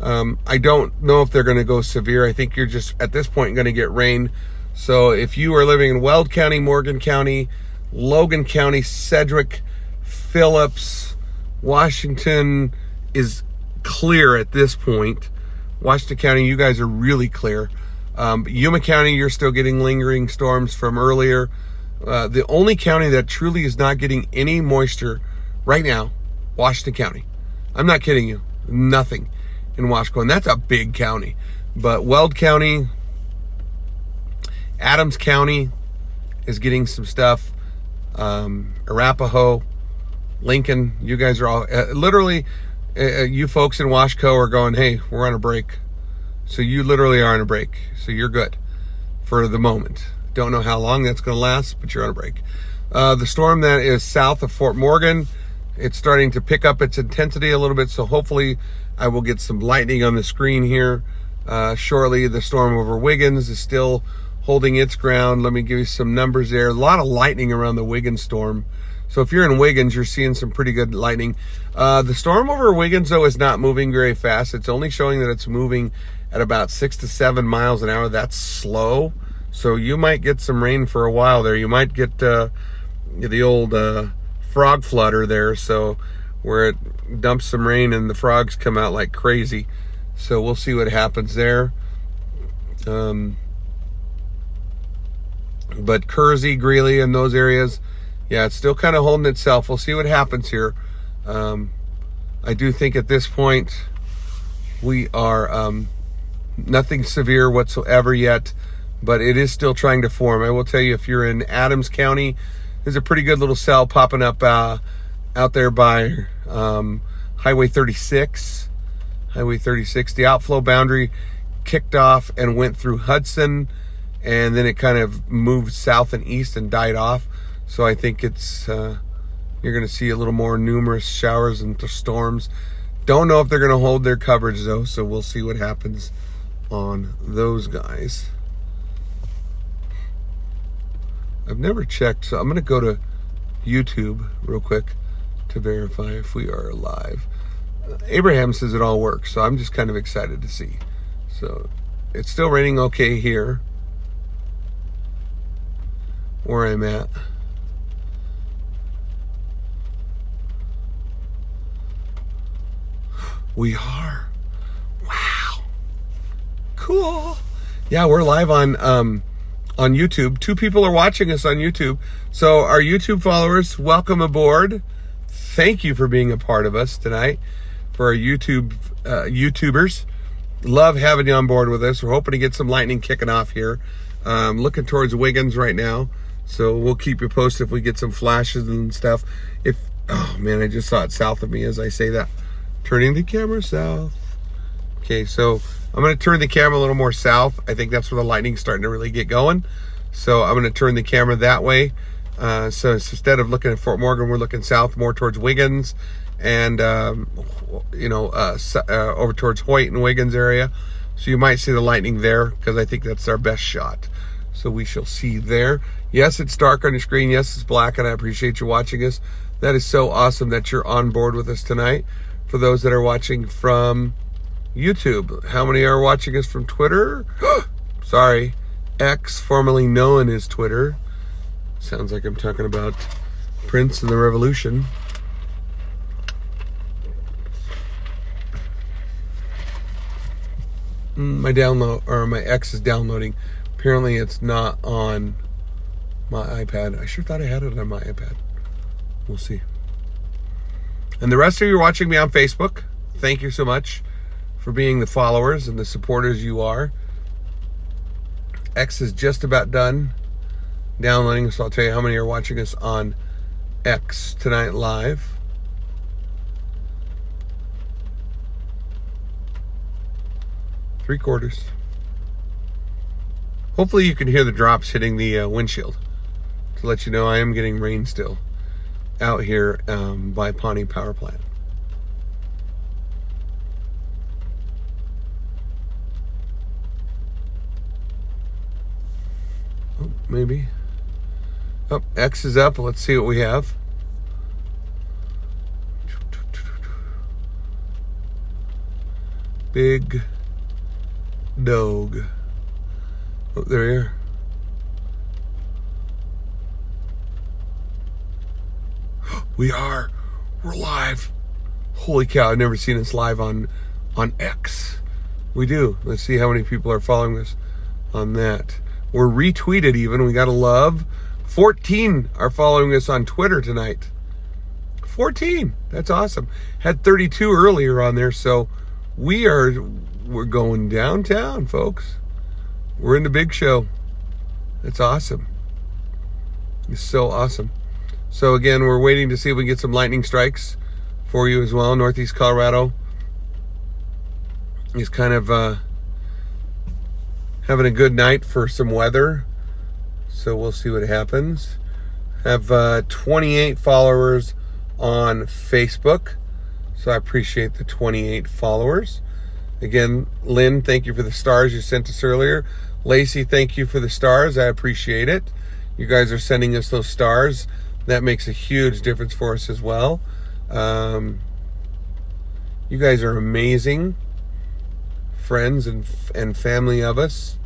I don't know if they're going to go severe. I think you're just, at this point, going to get rain. So if you are living in Weld County, Morgan County, Logan County, Sedgwick, Phillips, Washington is clear at this point. Washington County, you guys are really clear. Yuma County, you're still getting lingering storms from earlier. The only county that truly is not getting any moisture right now, Washington County. I'm not kidding you. Nothing in Wasco, and that's a big county. But Weld County, Adams County is getting some stuff. Arapahoe, Lincoln, you guys are all literally. You folks in Wasco are going, hey, we're on a break. So you literally are on a break. So you're good for the moment. Don't know how long that's going to last, but you're on a break. The storm that is south of Fort Morgan, it's starting to pick up its intensity a little bit. So hopefully I will get some lightning on the screen here shortly. The storm over Wiggins is still holding its ground. Let me give you some numbers there. A lot of lightning around the Wiggins storm. So if you're in Wiggins, you're seeing some pretty good lightning. The storm over Wiggins, though, is not moving very fast. It's only showing that it's moving at about 6 to 7 miles an hour. That's slow. So you might get some rain for a while there. You might get the old frog flutter there, so where it dumps some rain and the frogs come out like crazy. So we'll see what happens there. But Kersey, Greeley, and those areas, yeah, it's still kind of holding itself. We'll see what happens here. I do think at this point we are nothing severe whatsoever yet, but it is still trying to form. I will tell you, if you're in Adams County, there's a pretty good little cell popping up out there by Highway 36. Highway 36, the outflow boundary kicked off and went through Hudson, and then it kind of moved south and east and died off. So I think it's you're going to see a little more numerous showers and storms. Don't know if they're going to hold their coverage, though, so we'll see what happens on those guys. I've never checked, so I'm going to go to YouTube real quick to verify if we are live. Abraham says it all works, so I'm just kind of excited to see. So it's still raining okay here where I'm at. We are. Wow. Cool. Yeah, we're live on YouTube. 2 people are watching us on YouTube. So our YouTube followers, welcome aboard. Thank you for being a part of us tonight. For our YouTubers, love having you on board with us. We're hoping to get some lightning kicking off here. Looking towards Wiggins right now. So we'll keep you posted if we get some flashes and stuff. Oh man, I just saw it south of me as I say that. Turning the camera south. Okay, so I'm going to turn the camera a little more south. I think that's where the lightning's starting to really get going. So I'm going to turn the camera that way. So instead of looking at Fort Morgan, we're looking south more towards Wiggins and, over towards Hoyt and Wiggins area. So you might see the lightning there because I think that's our best shot. So we shall see there. Yes, it's dark on your screen. Yes, it's black, and I appreciate you watching us. That is so awesome that you're on board with us tonight. For those that are watching from YouTube, how many are watching us from Twitter? Sorry, X, formerly known as Twitter. Sounds like I'm talking about Prince and the Revolution. My X is downloading. Apparently it's not on my iPad. I sure thought I had it on my iPad. We'll see. And the rest of you watching me on Facebook, thank you so much for being the followers and the supporters you are. X is just about done downloading, so I'll tell you how many are watching us on X tonight live. Three-quarters. Hopefully you can hear the drops hitting the windshield to let you know I am getting rain still out here by Pawnee Power Plant. Oh, maybe. Oh, X is up. Let's see what we have. Big Dawg. Oh, there you are. We're live. Holy cow, I've never seen us live on X. We do. Let's see how many people are following us on that. We're retweeted even. We got a love. 14 are following us on Twitter tonight. 14. That's awesome. Had 32 earlier on there, so we're going downtown, folks. We're in the big show. That's awesome. It's so awesome. So again, we're waiting to see if we can get some lightning strikes for you as well. Northeast Colorado is kind of having a good night for some weather. So we'll see what happens. Have 28 followers on Facebook. So I appreciate the 28 followers. Again, Lynn, thank you for the stars you sent us earlier. Lacey, thank you for the stars. I appreciate it. You guys are sending us those stars. That makes a huge difference for us as well. You guys are amazing friends and family of us.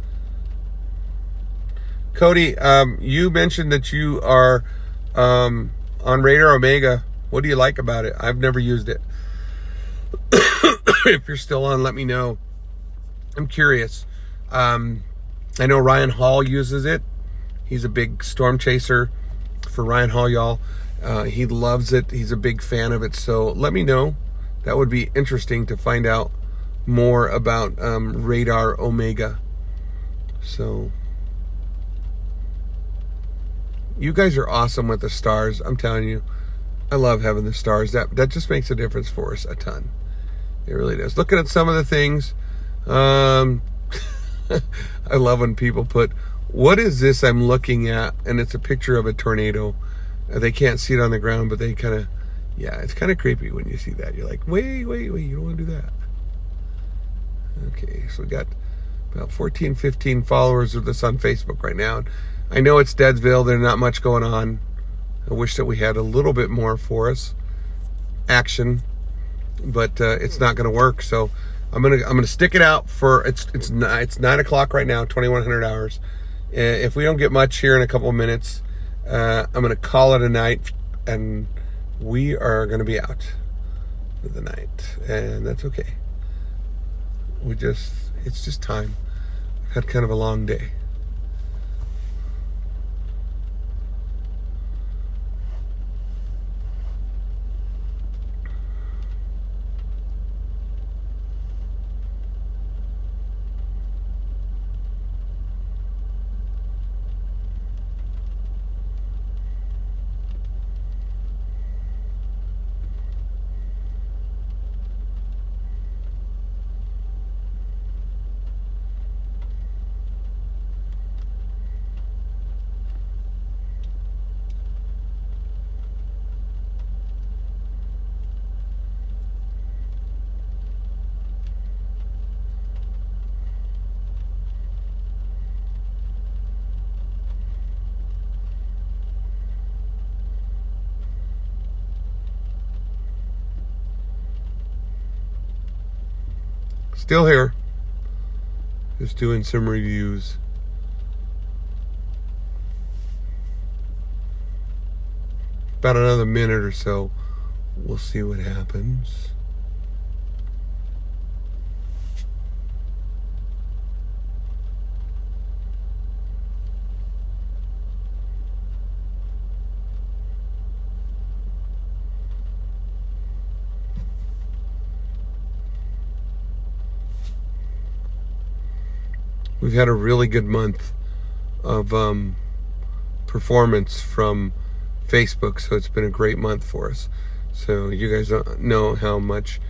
Cody, you mentioned that you are on Radar Omega. What do you like about it? I've never used it. If you're still on, let me know. I'm curious. I know Ryan Hall uses it. He's a big storm chaser for Ryan Hall, y'all. He loves it. He's a big fan of it. So let me know. That would be interesting to find out more about Radar Omega. So you guys are awesome with the stars. I'm telling you, I love having the stars. That just makes a difference for us a ton. It really does. Looking at some of the things, I love when people put, what is this I'm looking at? And it's a picture of a tornado. They can't see it on the ground, but they kind of, yeah, it's kind of creepy when you see that. You're like, wait, you don't want to do that. Okay, so we got about 14, 15 followers of this on Facebook right now. I know it's Deadsville. There's not much going on. I wish that we had a little bit more for us action, but it's not going to work. So I'm gonna stick it out for it's 9 o'clock right now, 2100 hours. If we don't get much here in a couple of minutes, I'm gonna call it a night, and we are gonna be out for the night, and that's okay. It's just time. I've had kind of a long day. Still here. Just doing some reviews. About another minute or so, we'll see what happens. We've had a really good month of performance from Facebook, so it's been a great month for us. So you guys know how much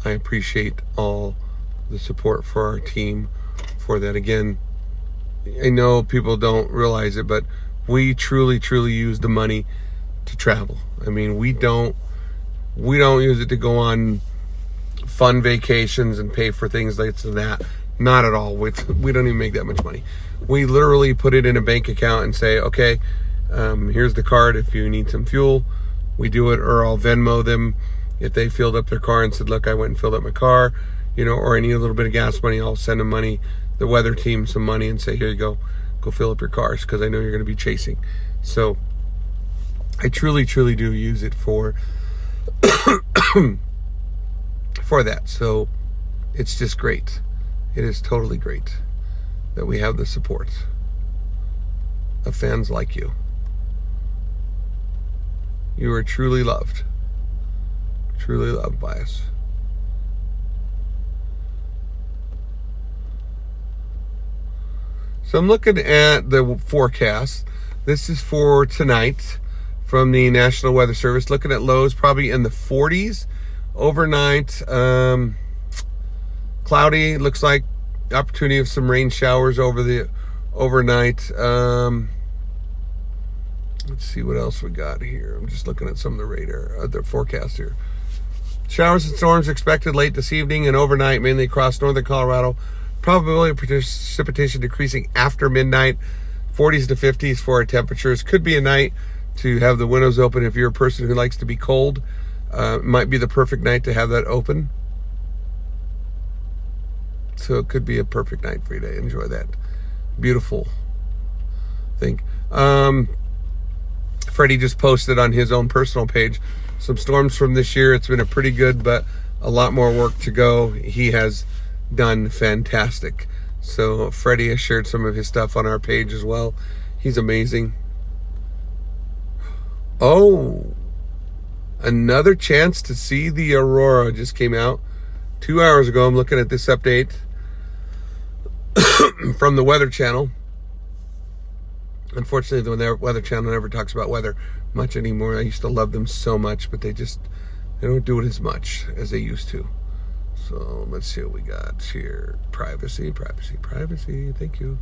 I appreciate all the support for our team for that. Again, I know people don't realize it, but we truly use the money to travel. I mean, we don't use it to go on fun vacations and pay for things like that. Not at all. We don't even make that much money. We literally put it in a bank account and say, okay, here's the card if you need some fuel. We do it, or I'll Venmo them if they filled up their car and said, look, I went and filled up my car, or I need a little bit of gas money. I'll send them money, the weather team some money, and say, here you go fill up your cars, because I know you're going to be chasing. So I truly do use it for for that. So it's just great. It is totally great that we have the support of fans like you. You are truly loved by us. So I'm looking at the forecast. This is for tonight from the National Weather Service. Looking at lows probably in the 40s overnight. Cloudy, looks like opportunity of some rain showers overnight. Let's see what else we got here. I'm just looking at some of the radar, the forecast here. Showers and storms expected late this evening and overnight, mainly across northern Colorado. Probability of precipitation decreasing after midnight, 40s to 50s for our temperatures. Could be a night to have the windows open if you're a person who likes to be cold. Might be the perfect night to have that open. So it could be a perfect night for you to enjoy that beautiful thing. Freddie just posted on his own personal page some storms from this year. It's been a pretty good, but a lot more work to go. He has done fantastic. So Freddie has shared some of his stuff on our page as well. He's amazing. Oh, another chance to see the aurora just came out 2 hours ago. I'm looking at this update from the Weather Channel. Unfortunately, the Weather Channel never talks about weather much anymore. I used to love them so much, but they don't do it as much as they used to. So let's see what we got here. Privacy. Thank you.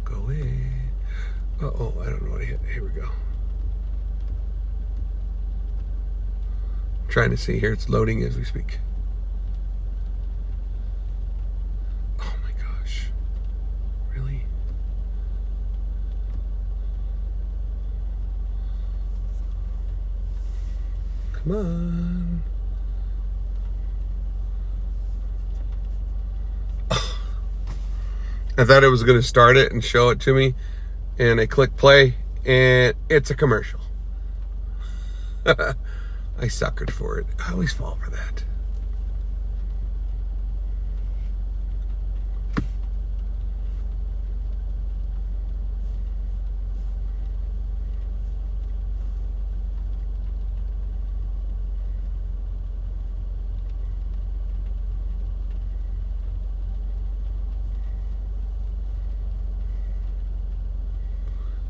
Go away. Oh, I don't know what I hit. Here we go. I'm trying to see here. It's loading as we speak. Oh my gosh. Really? Come on. I thought it was going to start it and show it to me, and I click play, and it's a commercial. I suckered for it. I always fall for that.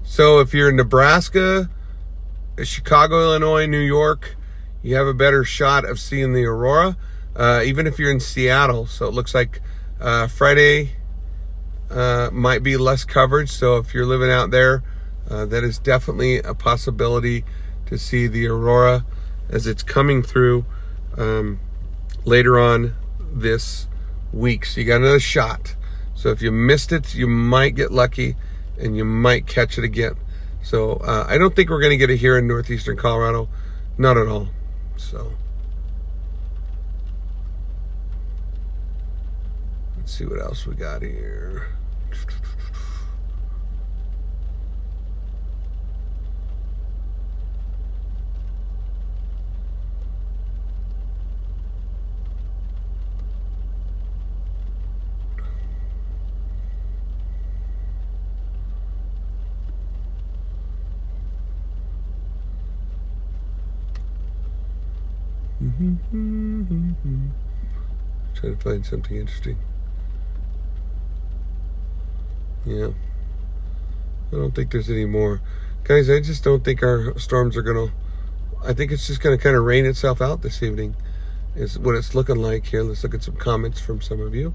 So if you're in Nebraska, Chicago, Illinois, New York, you have a better shot of seeing the aurora. Even if you're in Seattle, so it looks like Friday might be less coverage. So if you're living out there, that is definitely a possibility to see the aurora as it's coming through later on this week. So you got another shot. So if you missed it, you might get lucky and you might catch it again. So I don't think we're going to get it here in northeastern Colorado. Not at all. So let's see what else we got here. Trying to find something interesting. Yeah. I don't think there's any more. Guys, I just don't think our storms are going to... I think it's just going to kind of rain itself out this evening is what it's looking like here. Let's look at some comments from some of you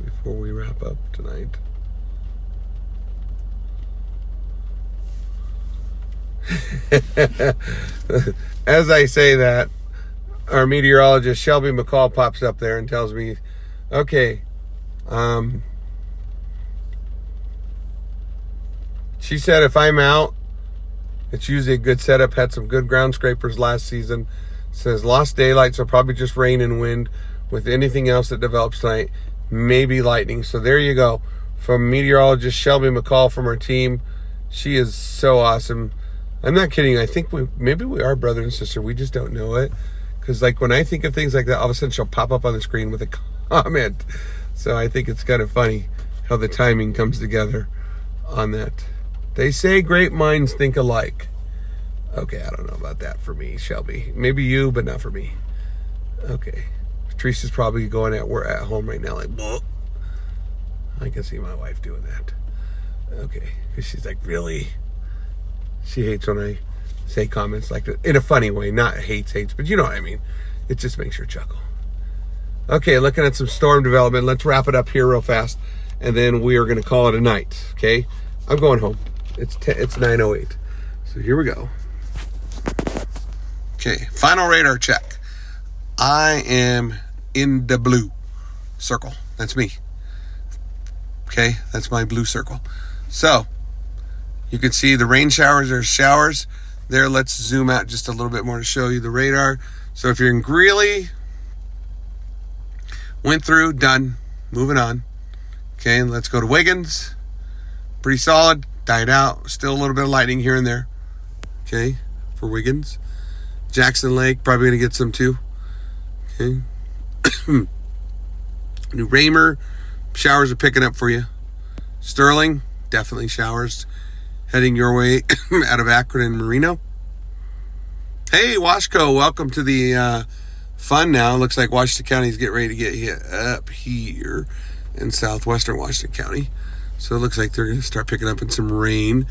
before we wrap up tonight. As I say that, our meteorologist Shelby McCall pops up there and tells me, okay, she said if I'm out, it's usually a good setup. Had some good ground scrapers last season. Says lost daylight, so probably just rain and wind. With anything else that develops tonight, maybe lightning. So there you go. From meteorologist Shelby McCall from our team. She is so awesome. I'm not kidding. I think maybe we are brother and sister. We just don't know it. Because like when I think of things like that, all of a sudden she'll pop up on the screen with a comment. So I think it's kind of funny how the timing comes together on that. They say great minds think alike. Okay, I don't know about that for me, Shelby. Maybe you, but not for me. Okay. Patrice is probably going we're at home right now like, bleh. I can see my wife doing that. Okay. Because she's like, really? She hates when I say comments like that. In a funny way. Not hates, but you know what I mean. It just makes her chuckle. Okay, looking at some storm development. Let's wrap it up here real fast. And then we are going to call it a night. Okay? I'm going home. It's 9:08. So here we go. Okay, final radar check. I am in the blue. circle. That's me. Okay, that's my blue circle. So, you can see the rain showers. There's showers there. Let's zoom out just a little bit more to show you the radar. So if you're in Greeley, went through, done, moving on. Okay, and let's go to Wiggins. Pretty solid, died out. Still a little bit of lightning here and there. Okay, for Wiggins. Jackson Lake, probably going to get some too. Okay. New Raymer, showers are picking up for you. Sterling, definitely showers heading your way out of Akron and Marino. Hey, Washco, welcome to the fun now. Looks like Washington County is getting ready to get hit up here in southwestern Washington County. So it looks like they're going to start picking up in some rain.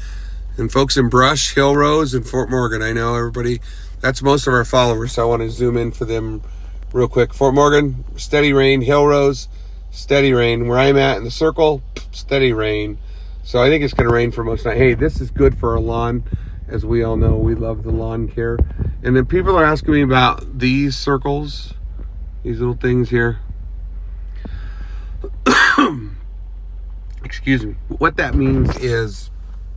And folks in Brush, Hill Rose, and Fort Morgan, I know everybody, that's most of our followers, so I want to zoom in for them real quick. Fort Morgan, steady rain. Hill Rose, steady rain. Where I'm at in the circle, steady rain. So I think it's going to rain for most of the night. Hey, this is good for our lawn. As we all know, we love the lawn care. And then people are asking me about these circles, these little things here. Excuse me. What that means is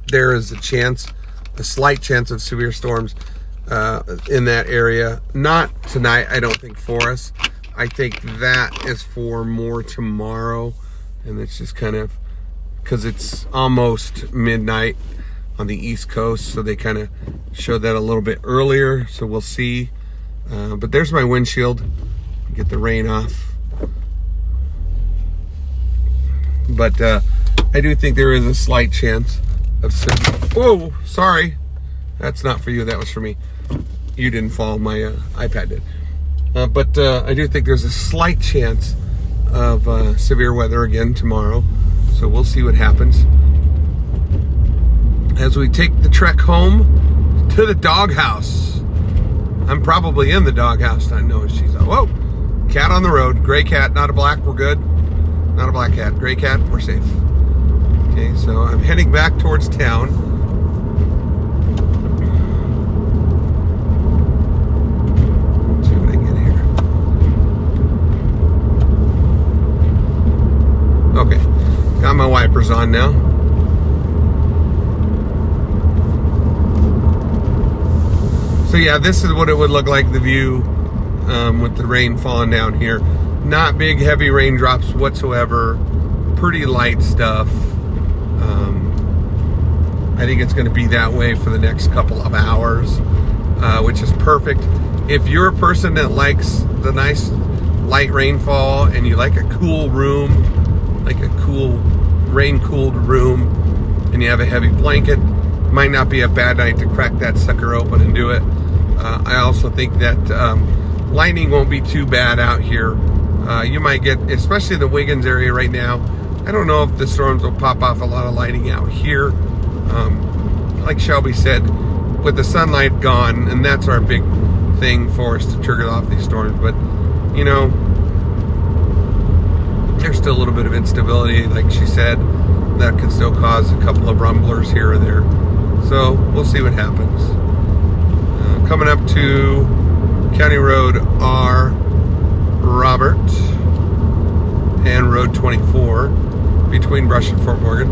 there is a slight chance of severe storms in that area. Not tonight, I don't think, for us. I think that is for more tomorrow. And it's just kind of, because it's almost midnight on the East Coast, so they kind of showed that a little bit earlier, so we'll see. But there's my windshield. Get the rain off. But I do think there is a slight chance of... Whoa, sorry. That's not for you, that was for me. You didn't fall, my iPad did. But I do think there's a slight chance of severe weather again tomorrow. So we'll see what happens as we take the trek home to the doghouse. I'm probably in the doghouse. I know she's out. Whoa, cat on the road. Gray cat, not a black. We're good. Not a black cat. Gray cat, we're safe. Okay, so I'm heading back towards town. Let's see what I get here. Okay, got my wipers on now. So yeah, this is what it would look like, the view with the rain falling down here. Not big, heavy raindrops whatsoever. Pretty light stuff. I think it's going to be that way for the next couple of hours, which is perfect. If you're a person that likes the nice light rainfall and you like a cool room, like a cool rain-cooled room, and you have a heavy blanket, might not be a bad night to crack that sucker open and do it. I also think that lightning won't be too bad out here. You might get, especially the Wiggins area right now, I don't know if the storms will pop off a lot of lightning out here. Like Shelby said, with the sunlight gone, and that's our big thing for us to trigger off these storms. But, you know, there's still a little bit of instability, like she said, that could still cause a couple of rumblers here or there. So we'll see what happens. Coming up to County Road R. Robert and Road 24 between Brush and Fort Morgan.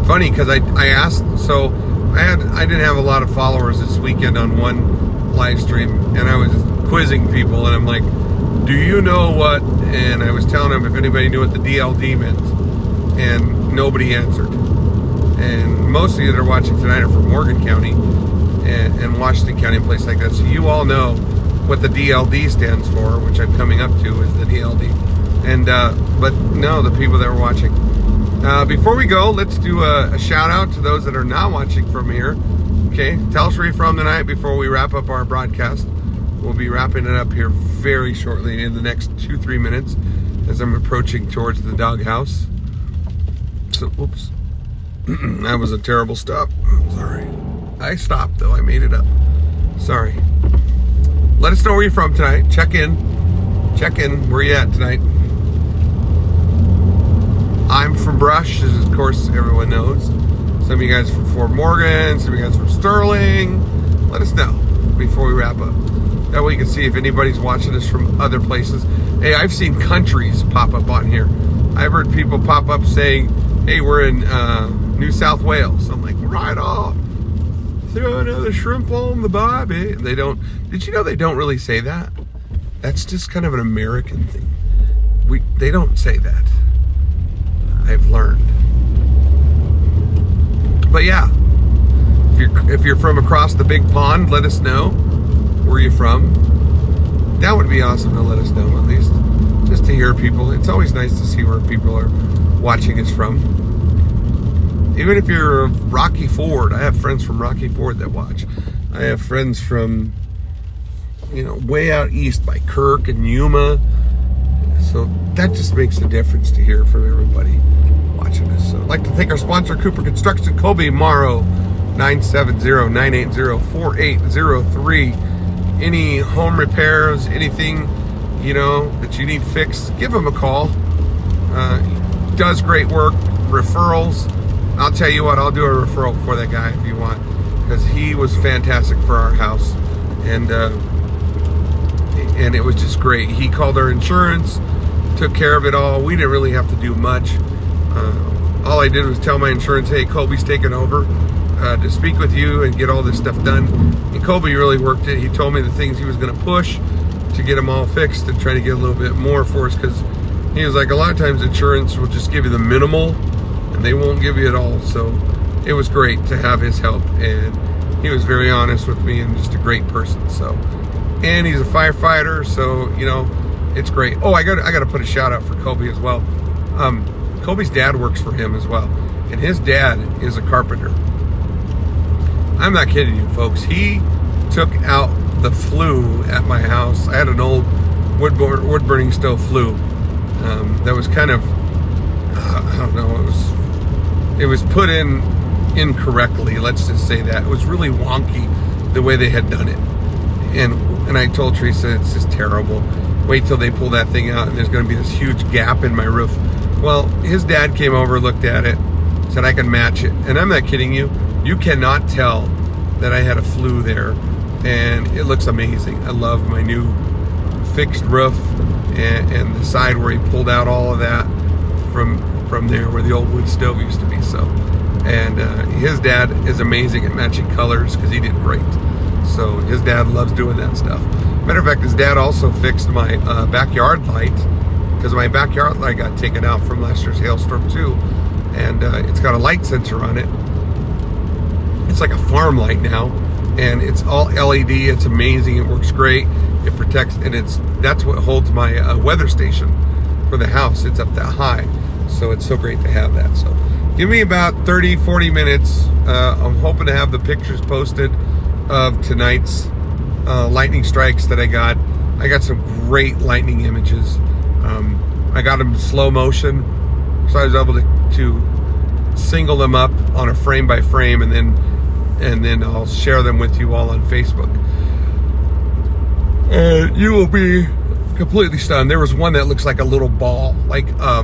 Funny, because I asked, so I didn't have a lot of followers this weekend on one live stream, and I was quizzing people, and I'm like, do you know what? And I was telling them if anybody knew what the DLD meant, and nobody answered. And most of you that are watching tonight are from Morgan County and Washington County and places like that. So you all know what the DLD stands for, which I'm coming up to is the DLD. And but no, the people that are watching. Before we go, let's do a shout out to those that are not watching from here. Okay, tell us where you're from tonight before we wrap up our broadcast. We'll be wrapping it up here very shortly in the next 2-3 minutes as I'm approaching towards the doghouse. So, oops. That was a terrible stop. Sorry. I stopped though. I made it up. Sorry. Let us know where you're from tonight. Check in. Where you at tonight? I'm from Brush, as of course everyone knows. Some of you guys from Fort Morgan. Some of you guys from Sterling. Let us know before we wrap up. That way you can see if anybody's watching us from other places. Hey, I've seen countries pop up on here. I've heard people pop up saying, hey, we're in New South Wales. I'm like, right on. Throw another shrimp on the barbie. They don't, did you know they don't really say that? That's just kind of an American thing. They don't say that. I've learned. But yeah, if you're from across the big pond, let us know where you're from. That would be awesome to let us know, at least just to hear people. It's always nice to see where people are watching us from. Even if you're Rocky Ford, I have friends from Rocky Ford that watch. I have friends from, way out east by Kirk and Yuma. So that just makes a difference to hear from everybody watching us. So I'd like to thank our sponsor, Cooper Construction, Colby, Morrow, 970-980-4803. Any home repairs, anything, that you need fixed, give him a call. Does great work, referrals. I'll tell you what, I'll do a referral for that guy if you want, because he was fantastic for our house, and it was just great. He called our insurance, took care of it all. We didn't really have to do much. All I did was tell my insurance, hey, Colby's taking over to speak with you and get all this stuff done. And Colby really worked it. He told me the things he was going to push to get them all fixed and try to get a little bit more for us, because he was like, a lot of times insurance will just give you the minimal and they won't give you it all. So it was great to have his help, and he was very honest with me and just a great person. So, and he's a firefighter, so it's great. Oh, I got to put a shout out for Colby as well. Colby's dad works for him as well, and his dad is a carpenter. I'm not kidding you, folks. He took out the flue at my house. I had an old wood burning stove flue that was kind of, I don't know, it was put in incorrectly. Let's just say that. It was really wonky the way they had done it. And I told Teresa, it's just terrible. Wait till they pull that thing out and there's going to be this huge gap in my roof. Well, his dad came over, looked at it, said I can match it. And I'm not kidding you. You cannot tell that I had a flue there, and it looks amazing. I love my new fixed roof and the side where he pulled out all of that from there where the old wood stove used to be. So, and his dad is amazing at matching colors because he did great. So his dad loves doing that stuff. Matter of fact, his dad also fixed my backyard light, because my backyard light got taken out from last year's hailstorm too, and it's got a light sensor on it. It's like a farm light now, and it's all LED. It's amazing. It works great. It protects, and that's what holds my weather station for the house. It's up that high, so it's so great to have that. So give me about 30-40 minutes. I'm hoping to have the pictures posted of tonight's lightning strikes that I got. I got some great lightning images. I got them in slow motion, so I was able to single them up on a frame by frame, and then I'll share them with you all on Facebook. And you will be completely stunned. There was one that looks like a little ball, like a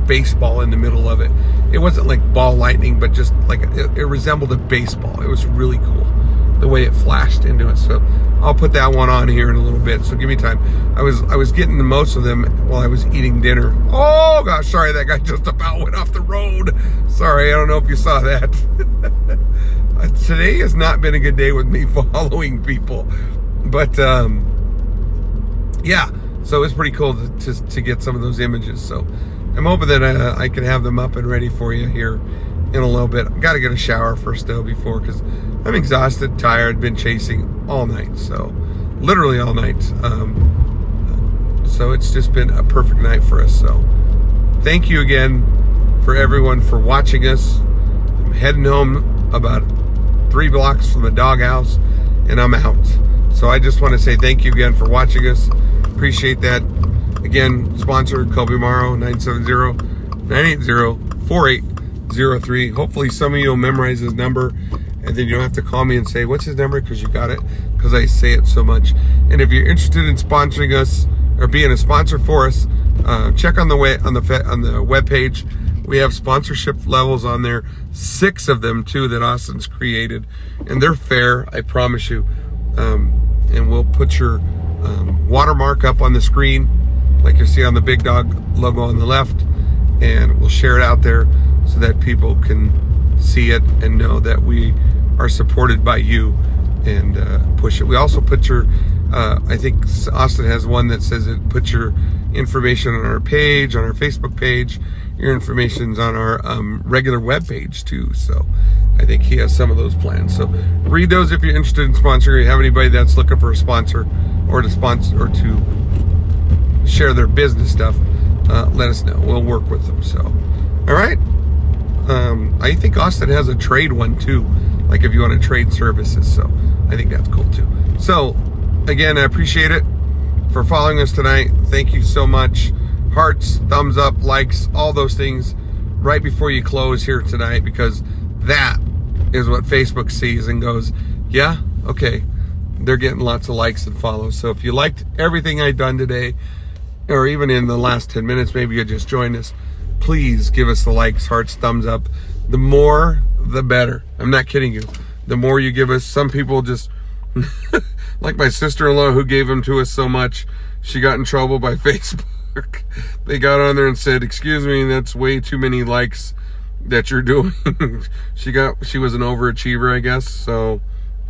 baseball in the middle of it. It wasn't like ball lightning, but just like it resembled a baseball. It was really cool the way it flashed into it. So I'll put that one on here in a little bit. So give me time. I was getting the most of them while I was eating dinner. Oh gosh, sorry, that guy just about went off the road. Sorry, I don't know if you saw that. Today has not been a good day with me following people, but yeah. So it's pretty cool to get some of those images. So I'm hoping that I can have them up and ready for you here in a little bit. I've got to get a shower first though because I'm exhausted, tired, been chasing all night. So literally all night. So it's just been a perfect night for us. So thank you again for everyone for watching us. I'm heading home about 3 blocks from the doghouse and I'm out. So I just want to say thank you again for watching us. Appreciate that. Again, sponsor Colby Morrow, 970-980-4803. Hopefully some of you will memorize his number and then you don't have to call me and say, what's his number? Because you got it, because I say it so much. And if you're interested in sponsoring us or being a sponsor for us, check on the webpage. We have sponsorship levels on there, 6 of them too that Austin's created, and they're fair, I promise you. And we'll put your watermark up on the screen like you see on the Big Dog logo on the left, and we'll share it out there so that people can see it and know that we are supported by you, and push it. We also put your, I think Austin has one that says it put your information on our page, on our Facebook page. Your information's on our regular web page too. So I think he has some of those plans. So read those if you're interested in sponsoring, or you have anybody that's looking for a sponsor or to sponsor or to share their business stuff. Let us know. We'll work with them. So, all right. I think Austin has a trade one too, like if you want to trade services. So I think that's cool too. So again, I appreciate it for following us tonight. Thank you so much. Hearts, thumbs up, likes, all those things right before you close here tonight, because that is what Facebook sees and goes, yeah, okay, they're getting lots of likes and follows. So if you liked everything I've done today, or even in the last 10 minutes, maybe you just joined us, please give us the likes, hearts, thumbs up. The more, the better. I'm not kidding you. The more you give us, some people just, like my sister-in-law who gave them to us so much, she got in trouble by Facebook. They got on there and said, excuse me, that's way too many likes that you're doing. She was an overachiever, I guess. So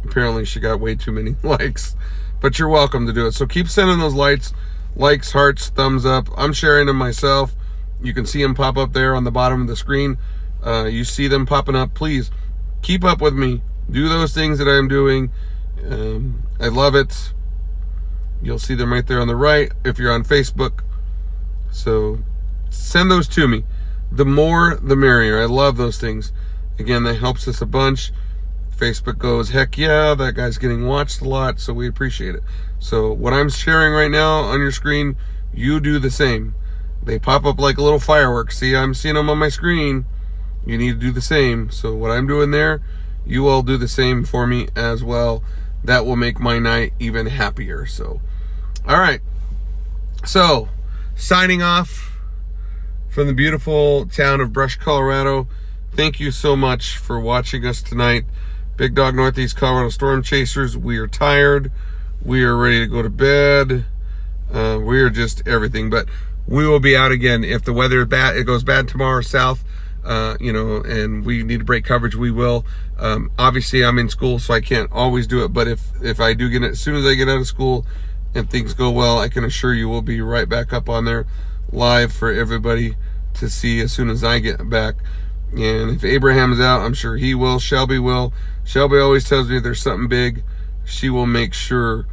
apparently she got way too many likes, but you're welcome to do it. So keep sending those likes, hearts, thumbs up. I'm sharing them myself. You can see them pop up there on the bottom of the screen. You see them popping up. Please keep up with me. Do those things that I'm doing. I love it. You'll see them right there on the right if you're on Facebook. So send those to me. The more, the merrier. I love those things. Again, that helps us a bunch. Facebook goes, heck yeah, that guy's getting watched a lot, so we appreciate it. So what I'm sharing right now on your screen, you do the same. They pop up like a little fireworks. See, I'm seeing them on my screen. You need to do the same. So what I'm doing there, you all do the same for me as well. That will make my night even happier. So, all right. So, signing off from the beautiful town of Brush, Colorado. Thank you so much for watching us tonight. Big Dog Northeast Colorado Storm Chasers. We are tired. We are ready to go to bed. We are just everything. But we will be out again. If the weather is bad, it goes bad tomorrow south, and we need to break coverage, we will. Obviously, I'm in school, so I can't always do it. But if I do get it, as soon as I get out of school and things go well, I can assure you we'll be right back up on there live for everybody to see as soon as I get back. And if Abraham's out, I'm sure he will. Shelby will. Shelby always tells me if there's something big, she will make sure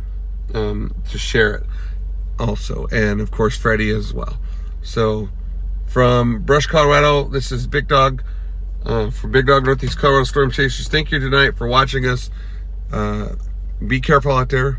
to share it also. And of course, Freddie as well. So from Brush, Colorado, this is Big Dog from Big Dog Northeast Colorado Storm Chasers. Thank you tonight for watching us. Be careful out there.